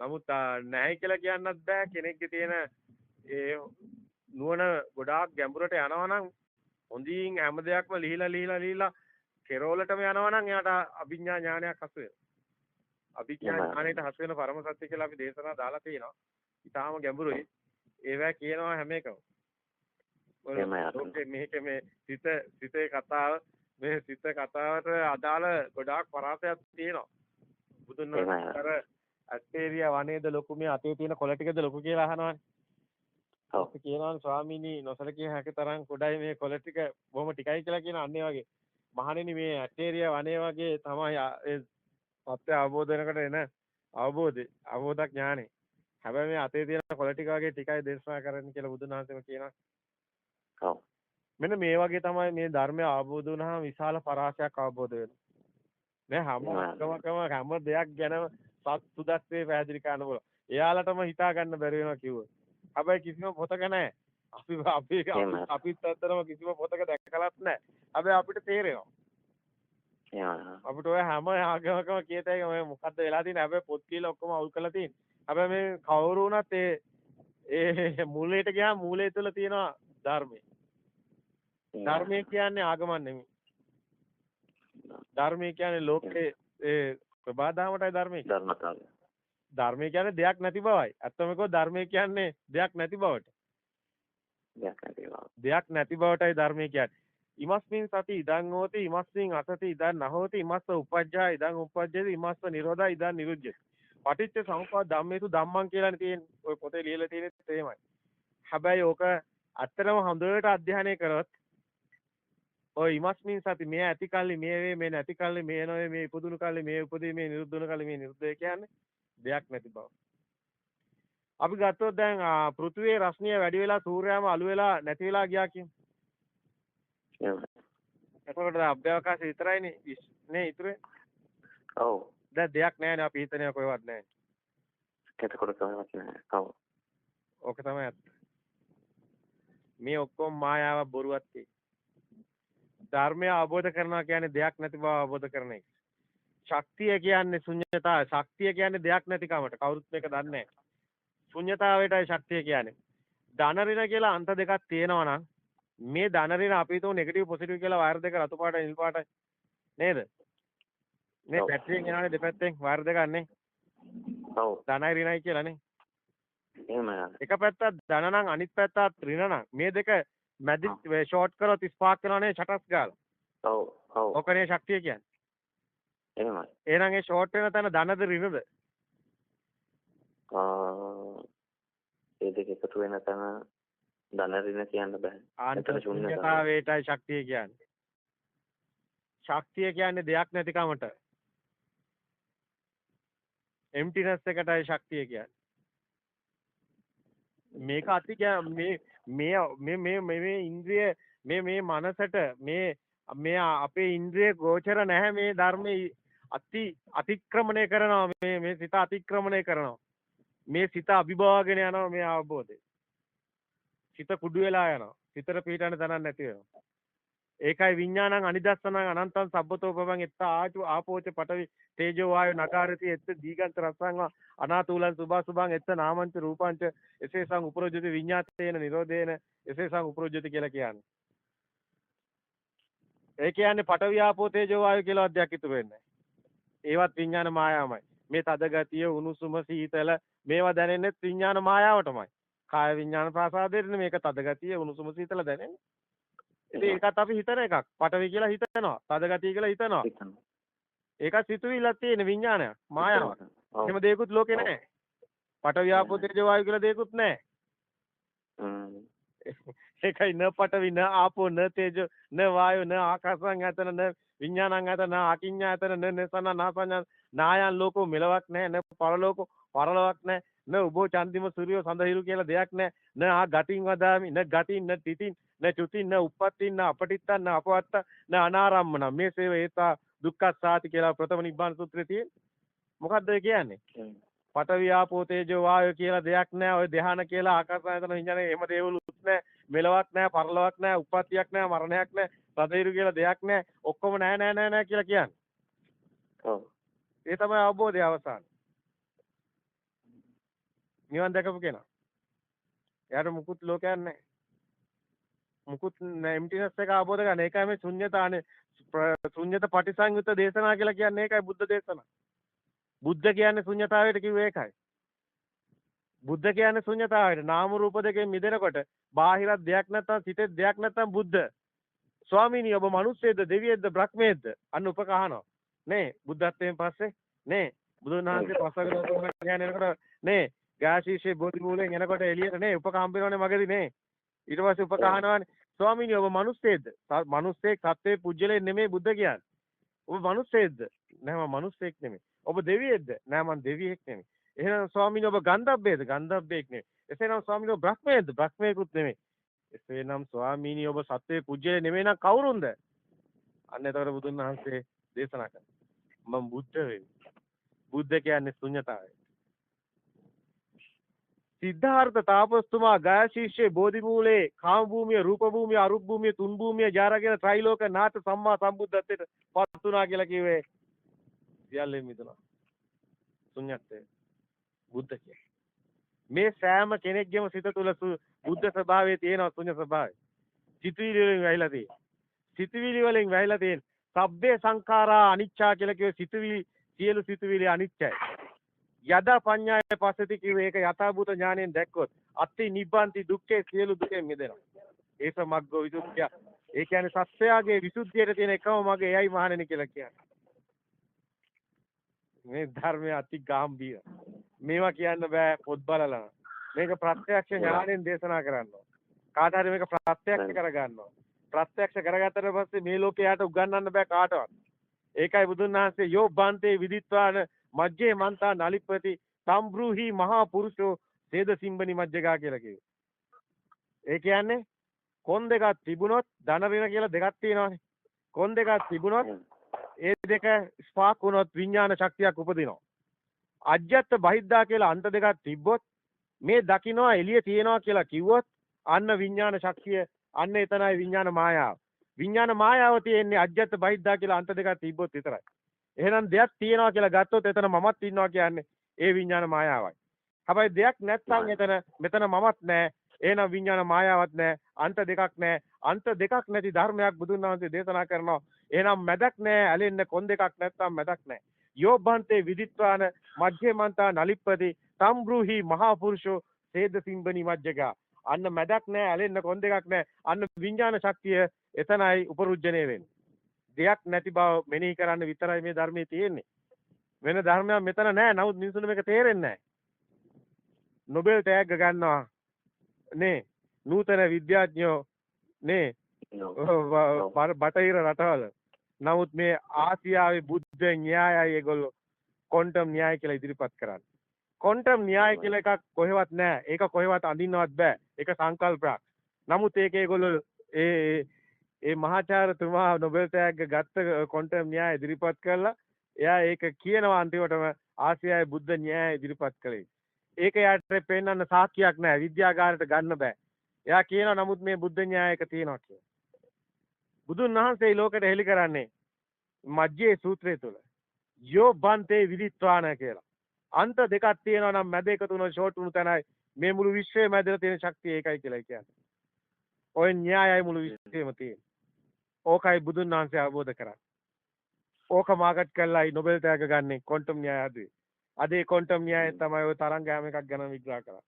නමුත් නැහැ කියලා කියන්නත් බෑ. කෙනෙක්ගේ තියෙන ඒ නුවණ ගොඩාක් ගැඹුරට යනවා නම් හොඳින් හැම දෙයක්ම ලිහිලා කෙරෝලටම යනවා නම් එයාට අභිඥා ඥානයක් හසු වෙනවා. අභිඥා ඥානයට හසු වෙන පරම සත්‍ය කියලා අපි දේශනා දාලා තියෙනවා. ඊටාම ගැඹුරුයි. ඒවා කියනවා හැම එකම. මේක මේ සිතේ කතාව මේ සිත කතාවට අදාළ ගොඩාක් පරාසයක් තියෙනවා. බුදුන් වහන්සේ අර ඇස්ටේරියා වනයේද ලොකු මේ අතේ තියෙන කොළ ටිකද ලොකු කියලා අහනවානේ. ඔව්. කියනවා ස්වාමීනි නොසලකිය හැකි තරම් කොඩයි මේ කොළ ටික බොහොම ටිකයි කියලා කියන අන්නේ වගේ. මහණෙනි මේ ඇස්ටේරියා වනයේ වගේ තමයි ඒ සත්‍ය අවබෝධ වෙනකොට එන අවබෝධ ඥානෙ. හැබැයි මේ අතේ තියෙන කොළ ටික වගේ ටිකයි දේශනා කරන්න කියලා බුදුන් වහන්සේම කියනවා. ඔව්. මෙන්න මේ වගේ තමයි මේ ධර්මය අවබෝධ වුණාම විශාල පරාසයක් අවබෝධ වෙනවා. මේ හැම දෙයක් ගැනම සත්සුදස්සේ පැහැදිලි කරන්න පුළුවන්. එයාලටම හිතා ගන්න බැරි වෙනවා කිව්වොත්. හැබැයි කිසිම පොතක නැහැ. අපිත් අතරම කිසිම පොතක දැකලත් නැහැ. හැබැයි අපිට තේරෙනවා. අපිට ඔය හැම ආගමකම කියතයි ඔය මොකද්ද වෙලා තියෙන්නේ. හැබැයි පොත් කියලා ඔක්කොම අවුල් කරලා තියෙන්නේ. හැබැයි මේ කවුරු වුණත් ඒ මූලයට ගියාම මූලය තුළ තියෙනවා ධර්මය. ධර්මය කියන්නේ ආගමක් නෙමෙයි. ධර්මය කියන්නේ ලෝකේ ඒ ප්‍රබාදාමටයි ධර්මය. ධර්මතාවය. ධර්මය කියන්නේ දෙයක් නැති බවයි. අත්තම කිව්වොත් ධර්මය කියන්නේ දෙයක් නැති බවට. දෙයක් නැති බවටයි ධර්මය කියන්නේ. ඉමස්මින් සති ඉදං හෝති ඉමස්මින් අසති ඉදං නහෝති ඉමස්ස උපජ්ජා ඉදං උපජ්ජති ඉමස්ස නිරෝධා ඉදං නිරුද්ධති. පටිච්ච සමුප්පාද ධම්මේතු ධම්මං කියලානේ තියෙන්නේ. ඔය පොතේ ලියලා තියෙනෙත් එහෙමයි. හැබැයි ඕක ඇත්තටම හොඳට අධ්‍යයනය කරොත් ඔය ඉමස්මින් සති මේ ඇති කල්ලි මේ වේ මේ නැති කල්ලි මේ නොවේ මේ ඉපදුණු කල්ලි මේ උපදී මේ නිරුද්ධ වුණු කල්ලි මේ නිරුද්ධ කියන්නේ දෙයක් නැති බව. අපි ගත්තොත් දැන් පෘථිවියේ රශ්මිය වැඩි වෙලා සූර්යයාම අළු වෙලා නැති වෙලා ගියා කියමු. එතකොට අභ්‍යවකාශය විතරයිනේ නේ ඉතුරුනේ. ඔව්. දැන් දෙයක් නැහැ නේ අපි හිතන්නේ කොහෙවත් නැහැ. එතකොට කොහෙවත් නැහැ. ඔව්. ඕක තමයි ඇත්ත. මේ ඔක්කොම මායාව බොරුවක් තියෙන්නේ. ධර්මය අවබෝධ කරනවා කියන්නේ දෙයක් නැති බව අවබෝධ කරන එක. ශක්තිය කියන්නේ ශුන්‍යතාවය. ශක්තිය කියන්නේ දෙයක් නැතිකමට. කවුරුත් මේක දන්නේ නැහැ. ශුන්‍යතාවයටයි ශක්තිය කියන්නේ. ධන ඍණ කියලා අන්ත දෙකක් තියෙනවා නම් මේ ධන ඍණ අපි හිතුව නෙගටිව් පොසිටිව් කියලා වයර් දෙක රතු පාටයි නිල් පාටයි නේද? මේ බැටරියෙන් එනවානේ දෙපැත්තෙන් වයර් දෙකක් නේ. ඔව්. ධනයි ඍණයි කියලා නේ. එහෙමයි. එක පැත්තක් ධන නම් අනිත් පැත්තත් ඍණ නම් මේ දෙක මැදි ෂෝට් කරොත් ස්පාර්ක් වෙනවනේ ෂටස් ගාලා. ඔව්. ඔව්. ඔකනේ ශක්තිය කියන්නේ. එහෙමයි. එහෙනම් ඒ ෂෝට් වෙන තැන ධනද ඍණද? ඒ දෙක එකතු වෙන තැන ධන ඍණ කියන්න බෑ. ආන්තර ශුන්‍යතාවයටයි ශක්තිය කියන්නේ. ශක්තිය කියන්නේ දෙයක් නැතිකමට. එම්ප්ටිනස් එකටයි ශක්තිය කියන්නේ. මේක අති මේ ඉන්ද්‍රිය මේ මනසට මේ අපේ ඉන්ද්‍රිය ගෝචර නැහැ මේ ධර්මයේ අතික්‍රමණය කරනවා මේ සිත අතික්‍රමණය කරනවා. මේ සිත අභිභවාගෙන යනවා මේ අවබෝධය. සිත කුඩු වෙලා යනවා. සිතට පිටන්න තනක් නැති වෙනවා. ඒකයි විඥානං අනිදස්සනං අනන්තං සබ්බතෝපවං එත්ත ආපෝච පඨවි තේජෝ වායු නකාරති එත්ත දීගන්ත රසං අනාතුලං සුභාසුභං එත්ත නාමංච රූපංච එසේසං උපරෝජ්ජති විඤ්ඤාතේන නිරෝධේන එසේසං උපරෝජ්ජති කියලා කියන්නේ. ඒ කියන්නේ පඨවි ආපෝ තේජෝ වායු කියලා අධ්‍යක් ඉතුරු වෙන්නේ. ඒවත් විඥාන මායාවමයි. මේ තද ගතිය උණුසුම සීතල මේවා දැනෙන්නේ විඥාන මායාවටමයි. කාය විඥාන ප්‍රාසාදයෙන් මේක තද ගතිය උණුසුම සීතල දැනෙන්නේ. ඉතින් ඒකත් අපි හිතන එකක්. පටවි කියලා හිතනවා. තද ගතිය කියලා හිතනවා. ඒකත් සිතුවිල්ලක් තියෙන විඥානයක්. මායාවක්. එහෙම දෙයක්වත් ලෝකේ නැහැ. පටවි ආපෝ තේජෝ වායු කියලා දෙයක්වත් නැහැ. ඒකයි න පටවි න ආපෝ න තේජෝ න වායු න ආකාසං යතන න විඥානං යතන අකිඤ්ඤා යතන න නසන නාසඤ්ඤ නායන් ලෝකෝ මෙලවක් නැහැ. න පරලෝකෝ පරලොවක් නැහැ. න උබෝ චන්දිම සූර්යෝ සඳහිරු කියලා දෙයක් නැහැ. න ආ ගටින් වදාමි න ගටින් න තිතින් න චුතින් න උප්පත්තින් න අපටිත්තන් න අපවත්ත න අනාරම්මන මේ සේව ඒතා දුක්ඛස්සාති කියලා ප්‍රථම නිබ්බාන සූත්‍රයේ තියෙන මොකද්ද ඒ කියන්නේ? පඨවි ආපෝ තේජෝ වායෝ කියලා දෙයක් නැහැ. ඔය ධ්‍යාන කියලා ආකාසායතන විඥානේ එහෙම දේවලුත් නැහැ. මෙලවක් නැහැ, පරලොවක් නැහැ, උප්පත්තියක් නැහැ, මරණයක් නැහැ, සතහිරු කියලා දෙයක් නැහැ. ඔක්කොම නැහැ කියලා කියන්නේ. ඔව්. ඒ තමයි අවබෝධය අවසාන. නිවන් දැකපු කෙනා. එයාට මුකුත් ලෝකයක් නැහැ. මුකුත් එම්ටිනස් එක අවබෝධ කරගන්න. ඒකයි මේ ශුන්‍යතානේ ශුන්‍යත පටිසංයුත දේශනා කියලා කියන්නේ. ඒකයි බුද්ධ දේශනා. බුද්ධ කියන්නේ ශුන්‍යතාවයට කිව්වේ ඒකයි. බුද්ධ කියන්නේ ශුන්‍යතාවයට. නාම රූප දෙකෙන් මිදෙනකොට බාහිරත් දෙයක් නැත්තම් සිතේ දෙයක් නැත්තම් බුද්ධ. ස්වාමීනි ඔබ මිනිස්සෙක්ද දෙවියෙක්ද බ්‍රහ්මයෙක්ද? අන්න උපකහනවා. නේ බුද්ධත්වයෙන් පස්සේ නේ බුදුන් වහන්සේ පස්වග කියනකොට නේ ගාශීෂේ බෝධි මූලයෙන් එනකොට එළියට නේ උපක හම්බෙනවනේ මගදී නේ. ඊට පස්සේ උපකහනවානේ. ස්වාමීනි ඔබ මිනිස්සෙක්ද? මිනිස්සෙක් සත්වේ පුජ්‍යලේ නෙමෙයි බුද්ධ කියන්නේ. ඔබ මිනිස්සෙක්ද? නෑ මම මිනිස්සෙක් නෙමෙයි. ඔබ දෙවියෙක්ද? නෑ මම දෙවියෙක් නෙමෙයි. එහෙනම් ස්වාමීනි ඔබ ගන්ධබ්බේද? ගන්ධබ්බෙක් නෙමෙයි. එසේනම් ස්වාමීනි ඔබ බ්‍රහ්මයේද? බ්‍රහ්මයෙකුත් නෙමෙයි. එසේනම් ස්වාමීනි ඔබ සත්වේ පුජ්‍යලේ නෙමෙයි නම් කවුරුන්ද? අන්න එතකොට බුදුන් වහන්සේ දේශනා කරනවා. මම බුද්ධ වෙන්නේ. බුද්ධ කියන්නේ ශුන්‍යතාවය. සිද්ධාර්ථ තාපස්තුමා ගායශීෂ්‍යේ බෝධි මූලේ කාම භූමිය, රූප භූමිය, අරූප භූමිය, තුන් භූමිය ජාරගෙන ත්‍රිලෝක නාථ සම්මා සම්බුද්ධත්වයට පත් වුණා කියලා කිව්වේ. සියල්ලෙන් මිදුණා. ශුන්‍යත්වය. බුද්ධ කියන්නේ. මේ සෑම කෙනෙක්ගේම සිත තුළ බුද්ධ ස්වභාවයේ තියෙන ශුන්‍ය ස්වභාවය. සිතුවිලි වලින් වැහිලා තියෙන. සිතුවිලි වලින් වැහිලා තියෙන. සබ්බේ සංඛාරා අනිච්චා කියලා කිව්වේ සිතුවිලි සියලු සිතුවිලි අනිච්චයි. යදා පඤ්ඤාය පස්සති කිව්වේ ඒක යථාභූත ඥාණයෙන් දැක්කොත් අත්ති නිබ්බන්ති දුක්ඛේ සියලු දුකෙන් මිදෙනවා. ඒස මග්ගෝ විසුද්ධිය. ඒ කියන්නේ සත්‍යයේ විසුද්ධියට තියෙන එකම මග එයයි මහණෙනි කියලා කියන්නේ. මේ ධර්මය අති ගැඹීර. මේවා කියන්න බෑ පොත් බලලා. මේක ප්‍රත්‍යක්ෂ ඥාණයෙන් දේශනා කරන්න ඕන. කාට හරි මේක ප්‍රත්‍යක්ෂ කරගන්න ඕන. ප්‍රත්‍යක්ෂ කරගත්තට පස්සේ මේ ලෝකයට උගන්වන්න බෑ කාටවත්. ඒකයි බුදුන් වහන්සේ යෝ බන්තේ විදිත්වාන මජ්ජේ මන්තා නලිප්පති සම්බ්‍රූහි මහා පුරුෂෝ සේද සිම්බනි මජ්ජගා කියලා කිව්වේ. ඒ කියන්නේ කොන් දෙකක් තිබුණොත් ධන ඍණ කියලා දෙකක් තියෙනවානේ. කොන් දෙකක් තිබුණොත් ඒ දෙක ස්පාක් වුණොත් විඥාන ශක්තියක් උපදිනවා. අජ්ජත් බහිද්දා කියලා අන්ත දෙකක් තිබ්බොත් මේ දකින්නවා එළිය තියෙනවා කියලා කිව්වොත් අන්න විඥාන ශක්තිය අන්න එතනයි විඥාන මායාව. විඥාන මායාව තියෙන්නේ අජ්ජත් බහිද්දා කියලා අන්ත දෙකක් තිබ්බොත් විතරයි. එහෙනම් දෙයක් තියෙනවා කියලා ගත්තොත් එතන මමත් ඉන්නවා කියන්නේ ඒ විඥාන මායාවයි. හැබැයි දෙයක් නැත්නම් මෙතන මමත් නැහැ. එහෙනම් විඥාන මායාවක් නැහැ. අන්ත දෙකක් නැහැ. අන්ත දෙකක් නැති ධර්මයක් බුදුන් වහන්සේ දේශනා කරනවා. එහෙනම් මැදක් නැහැ. ඇලෙන්න කොන් දෙකක් නැත්නම් මැදක් නැහැ. යෝබ්බන්තේ විදිත්වාන මජ්ජේමන්තා නලිප්පති සම්බ්‍රූහි මහා පුරුෂෝ සේද සිම්බනි මජ්ජගා. අන්න මැදක් නැහැ. ඇලෙන්න කොන් දෙකක් නැහැ. අන්න විඥාන ශක්තිය එතනයි උපරුජ්ජනේ වෙන්නේ. දෙයක් නැති බව මෙනෙහි කරන්න විතරයි මේ ධර්මයේ තියෙන්නේ. වෙන ධර්මයක් මෙතන නැහැ. නමුත් මිනිසුන්ට මේක තේරෙන්නේ නැහැ. නොබෙල් ටැග් ගන්නවා නේ නූතන විද්‍යාඥයෝ නේ බටහිර රටවල. නමුත් මේ ආසියාවේ බුද්ධ න්‍යායයි ඒගොල්ලෝ ක්වොන්ටම් න්‍යාය කියලා ඉදිරිපත් කරන්නේ. ක්වොන්ටම් න්‍යාය කියලා එකක් කොහෙවත් නැහැ. ඒක කොහෙවත් අඳින්නවත් බෑ. ඒක සංකල්පයක්. නමුත් ඒක ඒගොල්ලෝ ඒ මහාචාර්යතුමා නොබෙල් ටැග් ගත්ත ක්වොන්ටම් න්‍යාය ඉදිරිපත් කළා. එයා ඒක කියනවා අන්තිමටම ආසියාවේ බුද්ධ න්‍යාය ඉදිරිපත් කළේ. ඒක යාට පෙන්වන්න සාක්ෂියක් නැහැ. විද්‍යාගාරයට ගන්න බෑ. එයා කියනවා නමුත් මේ බුද්ධ න්‍යායක තියෙනවා කියලා. බුදුන් වහන්සේ ලෝකෙට හෙළි කරන්නේ මජ්ජේ සූත්‍රය තුල. යෝ බන්තේ විදිත්වාන කියලා. අන්ත දෙකක් තියෙනවා නම් මැද එක තුන ෂෝට් වුණු තැනයි මේ මුළු විශ්වයේ මැදලා තියෙන ශක්තිය ඒකයි කියලා කියන්නේ. ඔය න්‍යායයි මුළු විශ්වයේම තියෙන්නේ. ඕකයි බුදුන් වහන්සේ අවබෝධ කරන්නේ. ඕක මාකට් කරලායි නොබෙල් ටැග් ගන්නේ ක්වොන්ටම් න්‍යාය අදුවේ. අද ඒ ක්වොන්ටම් න්‍යාය තමයි ඔය තරංගයම එකක් ගැන විග්‍රහ කරන්නේ.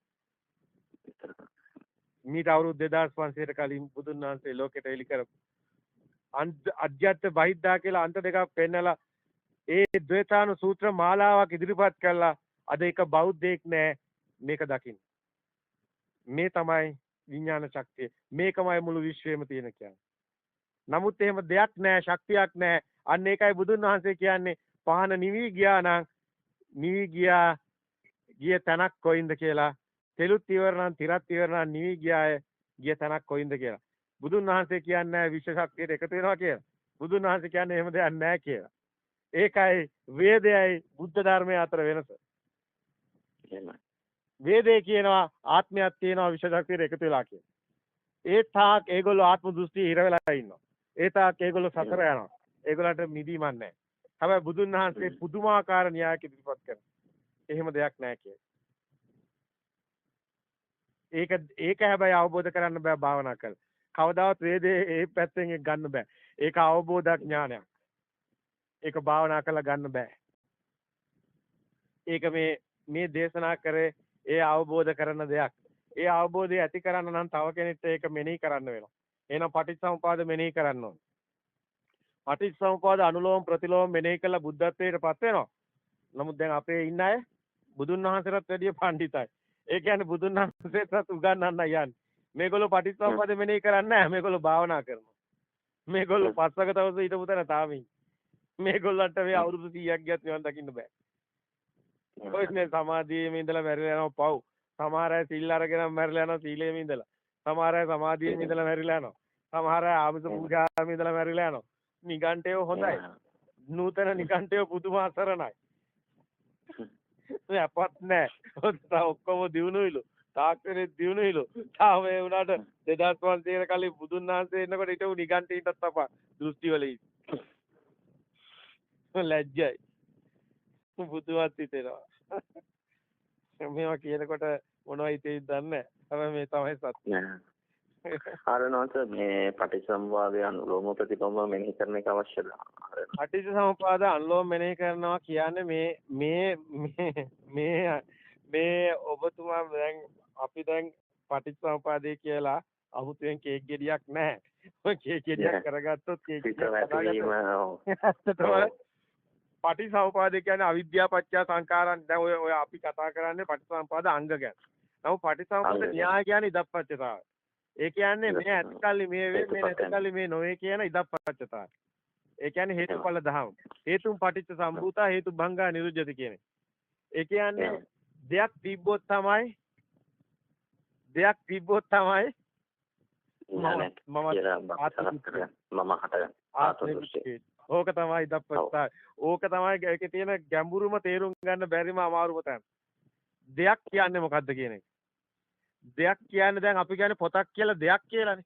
මීට අවුරුදු 2500කට කලින් බුදුන් වහන්සේ ලෝකෙට එලි කරපු අජ්ජත් බහිද්දා කියලා අන්ත දෙකක් පෙන්නලා ඒ ද්වේතානු සූත්‍ර මාලාවක් ඉදිරිපත් කළා. අද එක බෞද්ධයෙක් නෑ මේක දකින්න. මේ තමයි විඥාන ශක්තිය. මේකමයි මුළු විශ්වයේම තියෙන කියන්නේ. නමුත් එහෙම දෙයක් නෑ, ශක්තියක් නෑ. අන්න ඒකයි බුදුන් වහන්සේ කියන්නේ පහන නිවි ගියා නම් ගිය තැනක් කොයින්ද කියලා. තෙලුත් ඉවර නම් තිරත් ඉවර නම් නිවි ගිය තැනක් කොයින්ද කියලා. බුදුන් වහන්සේ කියන්නේ විශ්ව ශක්තියට එකතු වෙනවා කියලා. බුදුන් වහන්සේ කියන්නේ එහෙම දෙයක් නැහැ කියලා. ඒකයි වේදයයි බුද්ධ ධර්මයේ අතර වෙනස. වේදේ කියනවා ආත්මයක් තියෙනවා විශ්ව ශක්තියට එකතු වෙලා කියලා. ඒ තාක් ඒගොල්ලෝ ආත්ම දෘෂ්ටි හිර වෙලා ඉන්නවා. ඒ තාක් ඒගොල්ලෝ සතර යනවා. ඒගොල්ලන්ට මිදීමක් නැහැ. හැබැයි බුදුන් වහන්සේ පුදුමාකාර න්‍යායක ඉදිරිපත් කරනවා. එහෙම දෙයක් නැහැ කියලා. ඒක හැබැයි අවබෝධ කරන්න බෑ භාවනා කරලා. කවදාවත් වේදේ ඒ පැත්තෙන් ගන්න බෑ. ඒක අවබෝධ ඥානයක්. ඒක භාවනා කරලා ගන්න බෑ. ඒක මේ දේශනා කරේ ඒ අවබෝධ කරන දෙයක්. ඒ අවබෝධය ඇති කරන්න නම් තව කෙනෙක්ට ඒක මෙනෙහි කරන්න වෙනවා. එහෙනම් පටිච්චසමුපාද මෙනෙහි කරන්න ඕනේ. පටිච්චසමුපාද අනුලෝම ප්‍රතිලෝම මෙනෙහි කළා බුද්ධත්වයටපත් වෙනවා. නමුත් දැන් අපේ ඉන්න අය බුදුන් වහන්සේටත් වැඩිය පඬිතයි. ඒ කියන්නේ බුදුන් වහන්සේටත් උගන්වන්න යන්නේ. මේගොල්ලෝ පටිච්චසමුප්පාද මෙනෙහි කරන්නේ නැහැ. මේගොල්ලෝ භාවනා කරනවා. මේගොල්ලෝ පස්සක තවස හිටපු තැන තාම ඉන්නේ. මේගොල්ලන්ට මේ අවුරුදු 100ක් ගියත් නිවන් දකින්න බෑ. ඔයස්නේ සමාධියේම ඉඳලා මැරිලා යනවා පව්. සමහර අය සිල් අරගෙන මැරිලා යනවා සීලයේම ඉඳලා. සමහර අය සමාධියේම ඉඳලා මැරිලා යනවා. සමහර අය ආමිස පූජාවෙම ඉඳලා මැරිලා යනවා. නිගණ්ඨයෝ හොඳයි. නූතන නිගණ්ඨයෝ පුදුම අසරණයි. අපත් නැහැ. ඔක්කොම දිනුනෙයිලු. තාක්ෂණේ දිනුනෙයිලු. තාම ඒ උනාට 2500 කලින් බුදුන් වහන්සේ එනකොට හිටපු නිගණ්ඨීන්ටත් අපා දෘෂ්ටි වල ලැජ්ජයි. බුදුවත් හිතෙනවා. මේවා කියනකොට මොනවයි හිතෙයිද දන්නේ නැහැ. මේ තමයි සත්‍ය. ආරණවත මේ පටිච්චසමුපාදය අනුලෝම ප්‍රතිපම මෙනෙහි කරන එක අවශ්‍යද? පටිච්චසමුපාද අනුලෝම මෙනෙහි කරනවා කියන්නේ මේ ඔබතුමා දැන් අපි දැන් පටිච්චසමුපාදේ කියලා අමුතුවෙන් කේක් ගෙඩියක් නැහැ. ඔය කේක් ගෙඩියක් කරගත්තොත් කේක් පටිච්චසමුපාදේ කියන්නේ අවිද්‍යාව පත්‍ය සංකාරයන්. දැන් ඔය අපි කතා කරන්නේ පටිච්චසමුපාද අංග ගැන. නමුත් පටිච්චසමුපාද න්‍යාය කියන්නේ ඉදප්පච්චතාවය. ඒ කියන්නේ මේ ඇතිකල්ලි මේ වේ මේ නැතිකල්ලි මේ නොවේ කියන ඉදප්පච්චතාවය. ඒ කියන්නේ හේතුඵල ධම. හේතුන් පටිච්ච සම්භූතා හේතු භංගා නිරුද්ධති කියන්නේ. ඒ කියන්නේ දෙයක් තිබ්බොත් තමයි මම හටගන්න. ඕක තමයි ඉදප්පච්චතාවය. ඕක තමයි ඒකේ තියෙන ගැඹුරුම තේරුම් ගන්න බැරිම අමාරුම තැන. දෙයක් කියන්නේ මොකද්ද කියන එක. දෙයක් කියන්නේ දැන් අපි කියන්නේ පොතක් කියලා දෙයක් කියලානේ.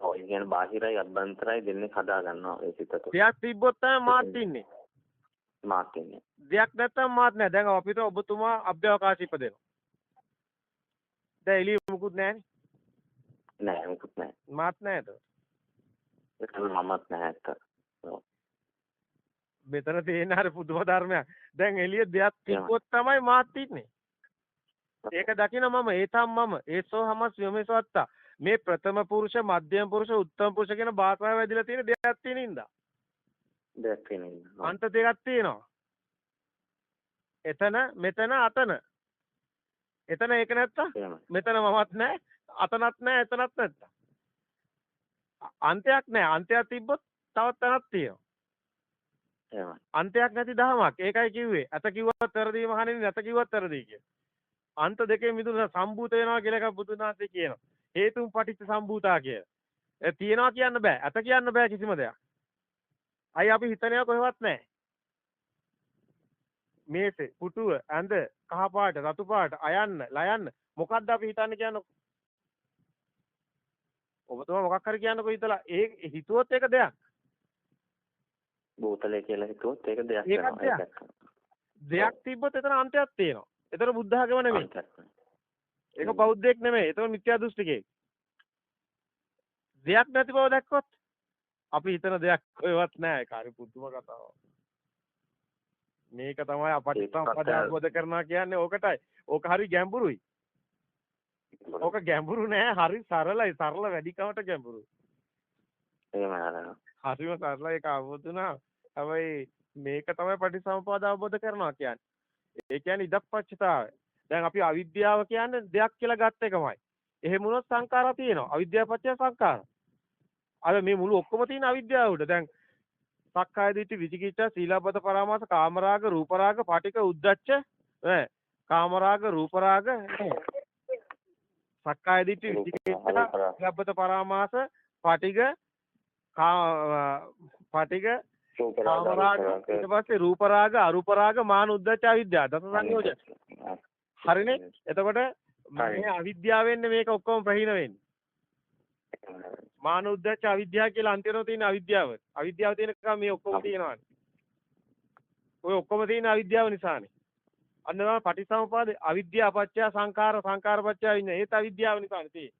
ඔය කියන්නේ බාහිරයි අභ්‍යන්තරයි දෙන්නේ හදා ගන්නවා ඒ සිත තුළ. දෙයක් තිබ්බොත් තමයි මාත් ඉන්නේ. මාත් ඉන්නේ. දෙයක් නැත්තම් මාත් නැහැ. දැන් අපිට ඔබතුමා අභ්‍යවකාශ ඉපදෙනවා. දැන් එළිය මුකුත් නැහැනේ. නෑ මොකුත් නෑ. මාත් නැහැද? ඒක මමත් නෑ ඇත්ත. මෙතන තියෙන හරි පුදුම ධර්මයක්. දැන් එළිය දෙයක් තිබ්බොත් තමයි මාත් ඉන්නේ. ඒක දකින මම ඒතම් මම ඒසෝ හමස් යොමේසවත්තා. මේ ප්‍රථම පුරුෂ, මධ්‍යම පුරුෂ, උත්තම පුරුෂ කියන භාෂාව වැදිලා තියෙන දෙයක් තියෙන ඉඳා. දෙයක් තියෙනවා. අන්ත දෙකක් තියෙනවා. එතන, මෙතන, අතන. එතන ඒක නැත්තම් මෙතන මමත් නැහැ, අතනත් නැහැ, එතනත් නැත්තම්. අන්තයක් නැහැ. අන්තයක් තිබ්බොත් තවත් තැනක් තියෙනවා. එහෙමයි. අන්තයක් නැති දහමක්. ඒකයි කිව්වේ. අත කිව්වත් වැරදි මහණෙනි, නැත කිව්වත් වැරදි කිය. අන්ත දෙකේ මිදුන සම්භූත වෙනවා කියලා එකක් බුදුන් වහන්සේ කියනවා. හේතුන් පටිච්ච සම්භූතා කියලා. ඒ තියනවා කියන්න බෑ. අත කියන්න බෑ කිසිම දෙයක්. අයි අපි හිතනවා කොහෙවත් නැහැ. මේසේ, පුටුව, ඇඳ, කහ පාට, රතු පාට, අයන්න, ලයන්න මොකද්ද අපි හිතන්නේ කියන්නේ? ඔබතුමා මොකක් හරි කියන්නකෝ හිතලා. ඒ හිතුවොත් ඒක දෙයක්. බෝතලේ කියලා හිතුවොත් ඒක දෙයක් වෙනවා. දෙයක් තිබ්බොත් එතන අන්තයක් තියෙනවා. එතන බුද්ධ ආගම නෙමෙයි. ඒක බෞද්ධයෙක් නෙමෙයි. ඒක මිත්‍යා දෘෂ්ටිකයෙක්. දෙයක් නැති බව දැක්කොත් අපි හිතන දෙයක් කොහෙවත් නැහැ. ඒක හරි පුදුම කතාවක්. මේක තමයි අපටිසම්පද අවබෝධ කරනවා කියන්නේ ඕකටයි. ඕක හරි ගැඹුරුයි. ඕක ගැඹුරු නෑ. හරි සරලයි. සරල වැඩිකමට ගැඹුරුයි. හරිම සරලයි ඒක අවබෝධ වුණා. හැබැයි මේක තමයි පටිසම්පාද අවබෝධ කරනවා කියන්නේ. ඒ කියන්නේ ඉදප්පච්චතාවය. දැන් අපි අවිද්‍යාව කියන්නේ දෙයක් කියලා ගත්ත එකමයි. එහෙම වුණොත් සංඛාරා තියෙනවා. අවිද්‍යාව පත්‍ය සංඛාර. අර මේ මුළු ඔක්කොම තියෙන අවිද්‍යාව උඩ. දැන් සක්කාය දිට්ඨි, විචිකිච්ඡා, සීලබ්බත පරාමාස, කාමරාග, රූපරාග, පාටික උද්ධච්ච, කාමරාග, රූපරාග, සක්කාය දිට්ඨි, විචිකිච්ඡා, සීලබ්බත පරාමාස, පාටික, කාමරාග, ඊට පස්සේ රූපරාග, අරූපරාග, මාන උද්ධච්ච, අවිද්‍යාව. දස සංයෝජන. හරිනේ? එතකොට මේ අවිද්‍යාවෙන්නේ මේක ඔක්කොම ප්‍රහීන වෙන්නේ. මාන උද්දච්ච අවිද්‍යාව කියලා අන්තිමව තියෙන අවිද්‍යාව. අවිද්‍යාව තියෙනකම් මේ ඔක්කොම තියෙනවානේ. ඔය ඔක්කොම තියෙන අවිද්‍යාව නිසානේ. අන්න තමයි පටිච්චසමුපාදේ අවිද්‍යාව පත්‍ය සංඛාර, සංඛාර පත්‍ය විඤ්ඤාණ. ඒත් අවිද්‍යාව නිසානේ තියෙන්නේ.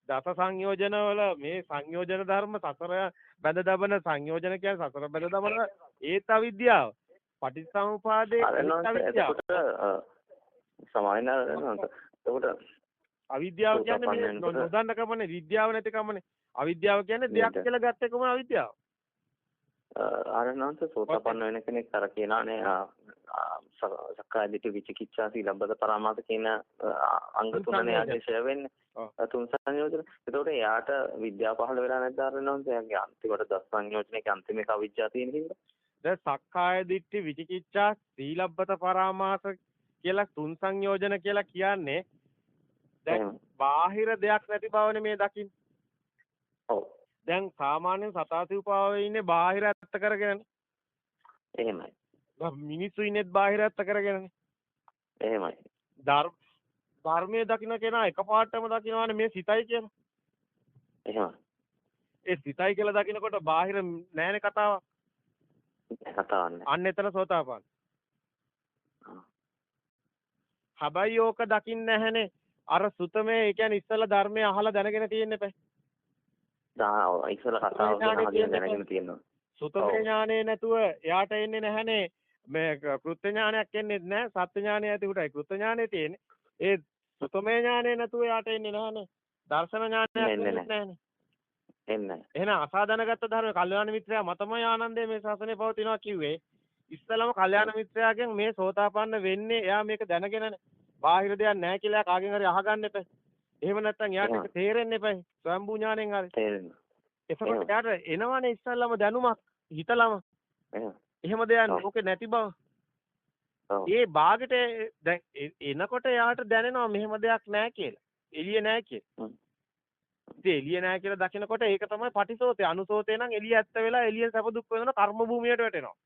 දස සංයෝජන වල මේ සංයෝජන ධර්ම සතර බැඳ දබන සංයෝජන කියන්නේ සතර බැඳ දබන ඒත් අවිද්‍යාව. පටිච්චසමුපාදේ අවිද්‍යාව. සමානයි. එතකොට අවිද්‍යාව කියන්නේ මේ නොදන්න කමනේ, විද්‍යාව නැති කමනේ. අවිද්‍යාව කියන්නේ දෙයක් කියලා ගත්ත එකම අවිද්‍යාව. ආරණන්ත සෝතපන්න වෙන කෙනෙක් අර කියනානේ සක්කාය දිට්ඨි, විචිකිච්ඡා, සීලබ්බත පරාමාස කියන අංග තුනනේ ආදේශය වෙන්නේ. තුන් සංයෝජන. එතකොට එයාට විද්‍යාව පහළ වෙලා නැද්ද ආරණන්ත? එයාගේ අන්තිමට දස සංයෝජනයේ අන්තිම එක අවිද්‍යාව තියෙන හින්දා. දැන් සක්කාය දිට්ඨි, විචිකිච්ඡා, සීලබ්බත පරාමාස කියලා තුන් සංයෝජන කියලා කියන්නේ දැන් බාහිර දෙයක් නැති බවනේ මේ දකින්නේ. ඔව්. දැන් සාමාන්‍යයෙන් සතාසිව්පාවේ ඉන්නේ බාහිර ඇත්ත කරගෙනනේ. එහෙමයි. මිනිස්සු ඉන්නේත් බාහිර ඇත්ත කරගෙනනේ. එහෙමයි. ධර්මයේ දකින්න කෙනා එකපාරටම දකින්නවානේ මේ සිතයි කියලා. එහෙමයි. ඒ සිතයි කියලා දකින්නකොට බාහිර නෑනේ කතාවක්. කතාවක් නෑ. අන්න එතන සෝතාපන්න. හැබැයි ඕක දකින්න නැහනේ. අර සුතමේ ඒ කියන්නේ ඉස්සලා ධර්මයේ අහලා දැනගෙන තියෙන්නේ පෙ. ඉස්සලා කතාව දැනගෙන තියෙනවා. සුතමේ ඥානේ නැතුව එයාට එන්නේ නැහනේ. මේ කෘත්‍ය ඥානයක් එන්නේ නැහැ. සත්‍ය ඥානය ඇති උටයි කෘත්‍ය ඥානේ තියෙන්නේ. ඒ සුතමේ ඥානේ නැතුව එයාට එන්නේ නැහනේ. දර්ශන ඥානයක් එන්නේ නැහනේ. එන්නේ. එහෙනම් අසාධනගත ධර්ම කල්යාණ මිත්‍රයා මතමයි ආනන්දේ මේ ශාසනය පවතිනවා කිව්වේ. ඉස්සලම කල්යාණ මිත්‍රයාගෙන් මේ සෝතාපන්න වෙන්නේ එයා මේක දැනගෙනනේ. බාහිර දෙයක් නැහැ කියලා කාගෙන් හරි අහගන්න එපා. එහෙම නැත්නම් එයාට ඒක තේරෙන්න එපා. ස්වයම්බු ඥාණයෙන් හරි. තේරෙන්න. එතකොට එයාට එනවනේ ඉස්සල්ලාම දැනුමක් හිතලම. එහෙම දෙයක් ලෝකේ නැති බව. ඒ බාගෙට දැන් එනකොට එයාට දැනෙනවා මෙහෙම දෙයක් නැහැ කියලා. එළිය නැහැ කියලා. ඉතින් එළිය නැහැ කියලා දකිනකොට ඒක තමයි පටිසෝතේ. අනුසෝතේ නම් එළිය ඇත්ත වෙලා එළිය සැප දුක් වෙන කර්ම භූමියට වැටෙනවා.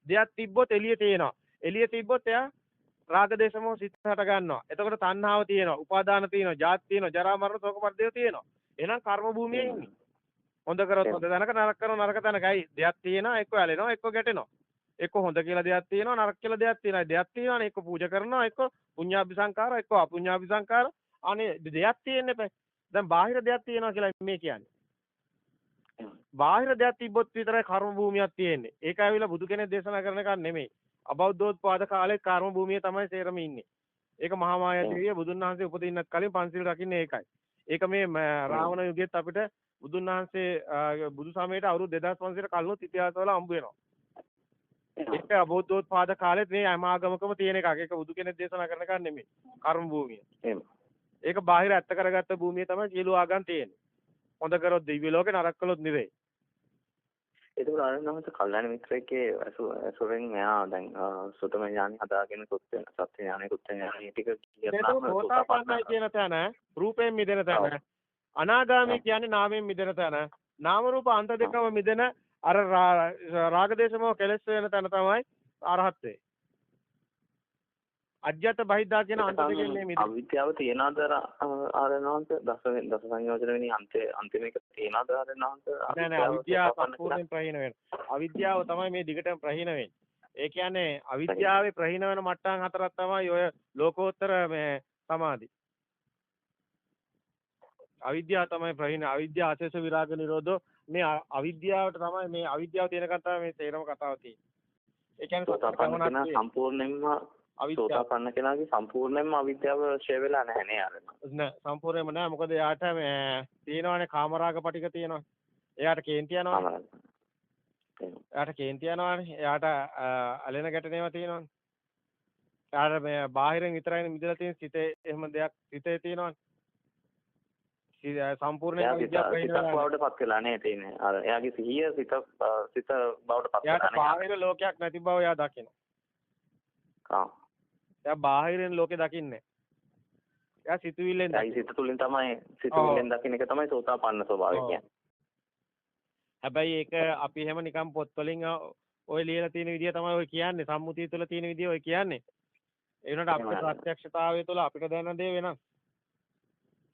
දෙයක් තිබ්බොත් එළිය තේනවා. එළිය තිබ්බොත් එයා රාග දේශ මොහ සිත් හට ගන්නවා. එතකොට තණ්හාව තියෙනවා, උපාදාන තියෙනවා, ජාති තියෙනවා, ජරා මරණ ශෝක පරිදේව තියෙනවා. එහෙනම් කර්ම භූමියේ ඉන්නේ. හොඳ කරොත් හොඳ තැනක, නරක කරොත් නරක තැනකයි. දෙයක් තියෙනවා, එක්ක ඇලෙනවා, එක්ක ගැටෙනවා. එක්ක හොඳ කියලා දෙයක් තියෙනවා, නරක කියලා දෙයක් තියෙනවා. දෙයක් තියෙනවානේ, එක්ක පූජා කරනවා, එක්ක පුඤ්ඤාභි සංකාර, එක්ක අපුඤ්ඤාභි සංකාර. අනේ දෙයක් තියෙන්නේ බෑ. දැන් බාහිර දෙයක් තියෙනවා කියලා මේ කියන්නේ. බාහිර දෙයක් තිබ්බොත් විතරයි කර්ම භූමියක් තියෙන්නේ. ඒක ඇවිල්ලා බුදු කෙනෙක් දේශනා කරන එකක් නෙමෙයි. අබෞද්ධෝත්පාද කාලේ කර්ම භූමියේ තමයි සේරම ඉන්නේ. ඒක මහා මායා දේවිය බුදුන් වහන්සේ උපදින්නත් කලින් පන්සිල් රකින්නේ ඒකයි. ඒක මේ රාවණ යුගයේත් අපිට බුදුන් වහන්සේ බුදු සමයට අවුරුදු 2500 කලිනුත් ඉතිහාසවල හම්බ වෙනවා. ඒක අබෞද්ධෝත්පාද කාලෙත් මේ හැම ආගමකම තියෙන එකක්. ඒක බුදු කෙනෙක් දේශනා කරන එකක් නෙමෙයි. කර්ම භූමිය. ඒක බාහිර ඇත්ත කරගත්ත භූමිය තමයි සියලු ආගම් තියෙන්නේ. හොඳ කරොත් දිව්‍ය ලෝකේ, නරක කළොත් නෙවෙයි. ඒක උදාහරණයක් කල්යාණ මිත්‍රයෙක්ගේ සොරෙන් මෙයා දැන් සුතම ඥානෙ හදාගෙන සත්‍ය ඥානෙ කුත්ත ඥානෙ ටික කියනවා. සෝතාපන්නයි කියන තැන රූපයෙන් මිදෙන තැන. අනාගාමී කියන්නේ නාමයෙන් මිදෙන තැන. නාම රූප අන්ත දෙකම මිදෙන අර රාගදේශමෝ කෙලස් වෙන තැන තමයි අරහත් වේ. අජ්‍යත බහිද්දා කියන අන්ත දෙකෙන් මේ මිදෙන. අවිද්‍යාව තියනද ආරණාන්ත දස සංයෝජන වෙනි අන්තිම එක තියනද ආරණාන්ත? නෑ අවිද්‍යාව සම්පූර්ණයෙන් ප්‍රහීන වෙනවා. අවිද්‍යාව තමයි මේ දිගටම ප්‍රහීන වෙන්නේ. ඒ කියන්නේ අවිද්‍යාවේ ප්‍රහීන වෙන මට්ටම් හතරක් තමයි ඔය ලෝකෝත්තර මේ සමාධි. අවිද්‍යාව තමයි ප්‍රහීන. අවිද්‍යාව ආශේෂ විරාග නිරෝධෝ මේ අවිද්‍යාවට තමයි මේ අවිද්‍යාව තියෙනකන් තමයි මේ තේරම කතාව තියෙන්නේ. ඒ කියන්නේ සම්පූර්ණයෙන්ම සෝතාපන්න කෙනාගේ සම්පූර්ණයෙන්ම අවිද්‍යාව ඡය වෙලා නැහැ නේ අර. නෑ සම්පූර්ණයෙන්ම නෑ. මොකද එයාට මේ තියෙනවානේ කාමරාග පටික තියෙනවා. එයාට කේන්ති යනවානේ. එයාට කේන්ති යනවානේ. එයාට ඇලෙන ගැටෙනේවා තියෙනවානේ. එයාට මේ බාහිරින් විතරයි මිදලා තියෙන සිතේ එහෙම දෙයක් සිතේ තියෙනවානේ. සම්පූර්ණයෙන්ම විද්‍යාව බවට පත් වෙලා නේ තියෙන්නේ. අර එයාගේ සිහිය සිත බවට පත් වෙලා නේ. එයාට බාහිර ලෝකයක් නැති බව එයා දකිනවා. එයා බාහිරින් ලෝකේ දකින්නේ. එයා සිතුවිල්ලෙන් දකින්නේ. සිත තුළින් තමයි සිතුවිල්ලෙන් දකින්න එක තමයි සෝතාපන්න ස්වභාවය කියන්නේ. හැබැයි ඒක අපි එහෙම නිකන් පොත්වලින් ඔය ලියලා තියෙන විදිය තමයි ඔය කියන්නේ. සම්මුතිය තුළ තියෙන විදිය ඔය කියන්නේ. ඒ වුණාට අපේ ප්‍රත්‍යක්ෂතාවය තුළ අපිට දැනෙන දේ වෙනස්.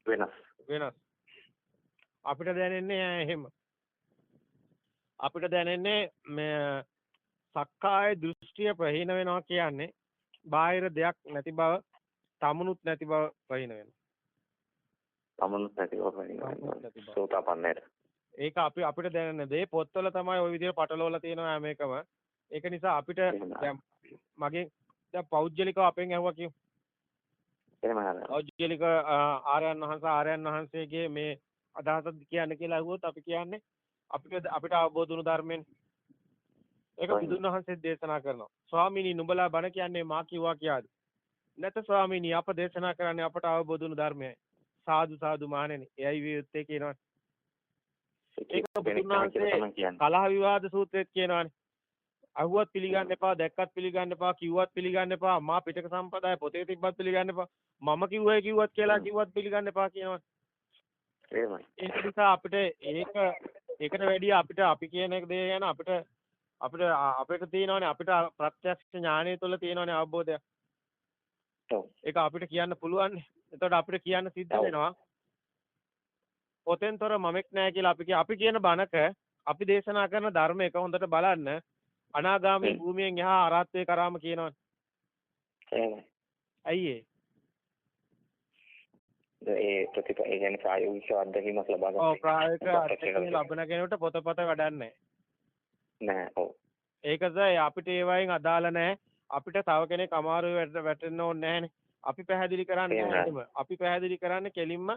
වෙනස්. අපිට දැනෙන්නේ එහෙම. අපිට දැනෙන්නේ මේ සක්කාය දෘෂ්ටිය ප්‍රහීන වෙනවා කියන්නේ බාහිර දෙයක් නැති බව, තමනුත් නැති බව ප්‍රහීන වෙනවා. තමනුත් නැති බව ප්‍රහීන වෙනවා. සෝතාපන්නයට. ඒක අපිට දැනෙන දේ පොත්වල තමයි ওই විදිහට පටලවලා තියෙනවා හැම එකම. ඒක නිසා අපිට දැන් මගෙන් දැන් පෞද්ගලිකව අපෙන් ඇහුවා කියමු. පෞද්ගලික ආර්යයන් වහන්සේගේ මේ අදහස කියන්නේ කියලා අහුවොත් අපි කියන්නේ අපිට අවබෝධ වුණු ධර්මයෙන් ඒක බුදුන් වහන්සේ දේශනා කරනවා. ස්වාමීනි නුඹලා බණ කියන්නේ මා කිව්වා කියාද? නැත ස්වාමීනි අප දේශනා කරන්නේ අපට අවබෝධ වුණු ධර්මයයි. සාදු සාදු මහණෙනි. එයයි වියුත්තේ කියනවා. ඒක බුදුන් වහන්සේ කලහ විවාද සූත්‍රයේත් කියනවානේ. අහුවත් පිළිගන්න එපා, දැක්කත් පිළිගන්න එපා, කිව්වත් පිළිගන්න එපා, මා පිටක සම්පදාය පොතේ තිබ්බත් පිළිගන්න එපා, මම කිව්වයි කිව්වත් කියලා කිව්වත් පිළිගන්න එපා කියනවා. එහෙමයි. ඒක නිසා අපිට ඒකට වැඩිය අපි කියන එක දේ ගැන අපිට තියෙනවානේ අපිට ප්‍රත්‍යක්ෂ ඥානය තුළ තියෙනවානේ අවබෝධය. ඒක අපිට කියන්න පුළුවන්. එතකොට අපිට කියන්න සිද්ධ වෙනවා. පොතෙන්තර මමෙක් නැහැ කියලා අපි කියන බණක අපි දේශනා කරන ධර්ම එක හොඳට බලන්න. අනාගාමී භූමියෙන් එහා අරහත්ත්වේ කරාම කියනවනේ. එහෙමයි. ඇයි ඒ? ඒ කියන්නේ ප්‍රායෝගික අත්දැකීමක් ලබා ගන්න. ඔව් ප්‍රායෝගික අත්දැකීම් ලබන කෙනෙකුට පොතපත වැඩන්නේ නැහැ. ඔව්. ඒකද අපිට ඒ වයින් අදාළ නැහැ. අපිට තව කෙනෙක් අමාරු වැටෙන්න ඕනේ නැහනේ. අපි පැහැදිලි කරන්නේ නැහැ. අපි පැහැදිලි කරන්නේ කෙලින්ම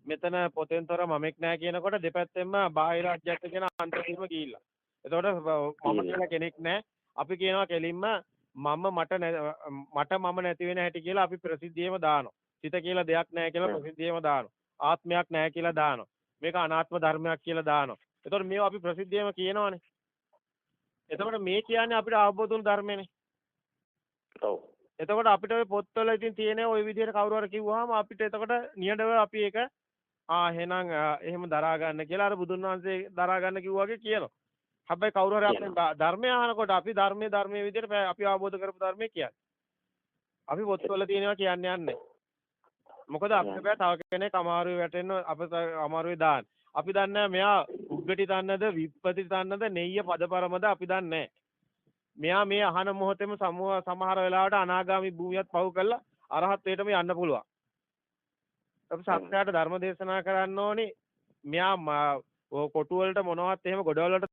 මෙතන පොතෙන්තර මමෙක් නැහැ කියනකොට දෙපැත්තෙන්ම බාහිර අධ්‍යාත්ම කියන අන්තරීම ගිහිල්ලා. එතකොට මම කියලා කෙනෙක් නැහැ. අපි කියනවා කෙලින්ම මම නැති වෙන හැටි කියලා අපි ප්‍රසිද්ධියම දානවා. සිත කියලා දෙයක් නැහැ කියලා ප්‍රසිද්ධියම දානවා. ආත්මයක් නැහැ කියලා දානවා. මේක අනාත්ම ධර්මයක් කියලා දානවා. එතකොට මේවා අපි ප්‍රසිද්ධියම කියනවානේ. එතකොට මේ කියන්නේ අපිට අවබෝධ වුණු ධර්මනේ. ඔව්. එතකොට අපිට ওই පොත්වල ඉතින් තියෙන ওই විදිහට කවුරු හරි කිව්වහම අපිට එතකොට නියඬව අපි ඒක එහෙනම් එහෙම දරා ගන්න කියලා අර බුදුන් වහන්සේ දරා ගන්න කිව්වා වගේ කියනවා. හැබැයි කවුරු හරි අපෙන් ධර්මය අහනකොට අපි ධර්මයේ විදිහට අපි අවබෝධ කරපු ධර්මයේ කියන්නේ. අපි පොත්වල තියෙනවා කියන්නේ යන්නේ. මොකද අපිට බෑ තව කෙනෙක් අමාරුවේ වැටෙන්න අපිට අමාරුවේ දාන්න. අපි දන්නේ මෙයා උග්ගටි තන්නද විප්පති තන්නද නෙయ్య පදපරමද අපි දන්නේ මෙයා මේ අහන මොහොතේම සමහර වෙලාවට අනාගාමි භූමියත් පවු කරලා අරහත් වේටම යන්න පුළුවන්. අපි සත්‍යයට ධර්ම දේශනා කරන්න ඕනේ. මෙයා කොටු වලට මොනවත් එහෙම ගොඩවල වලට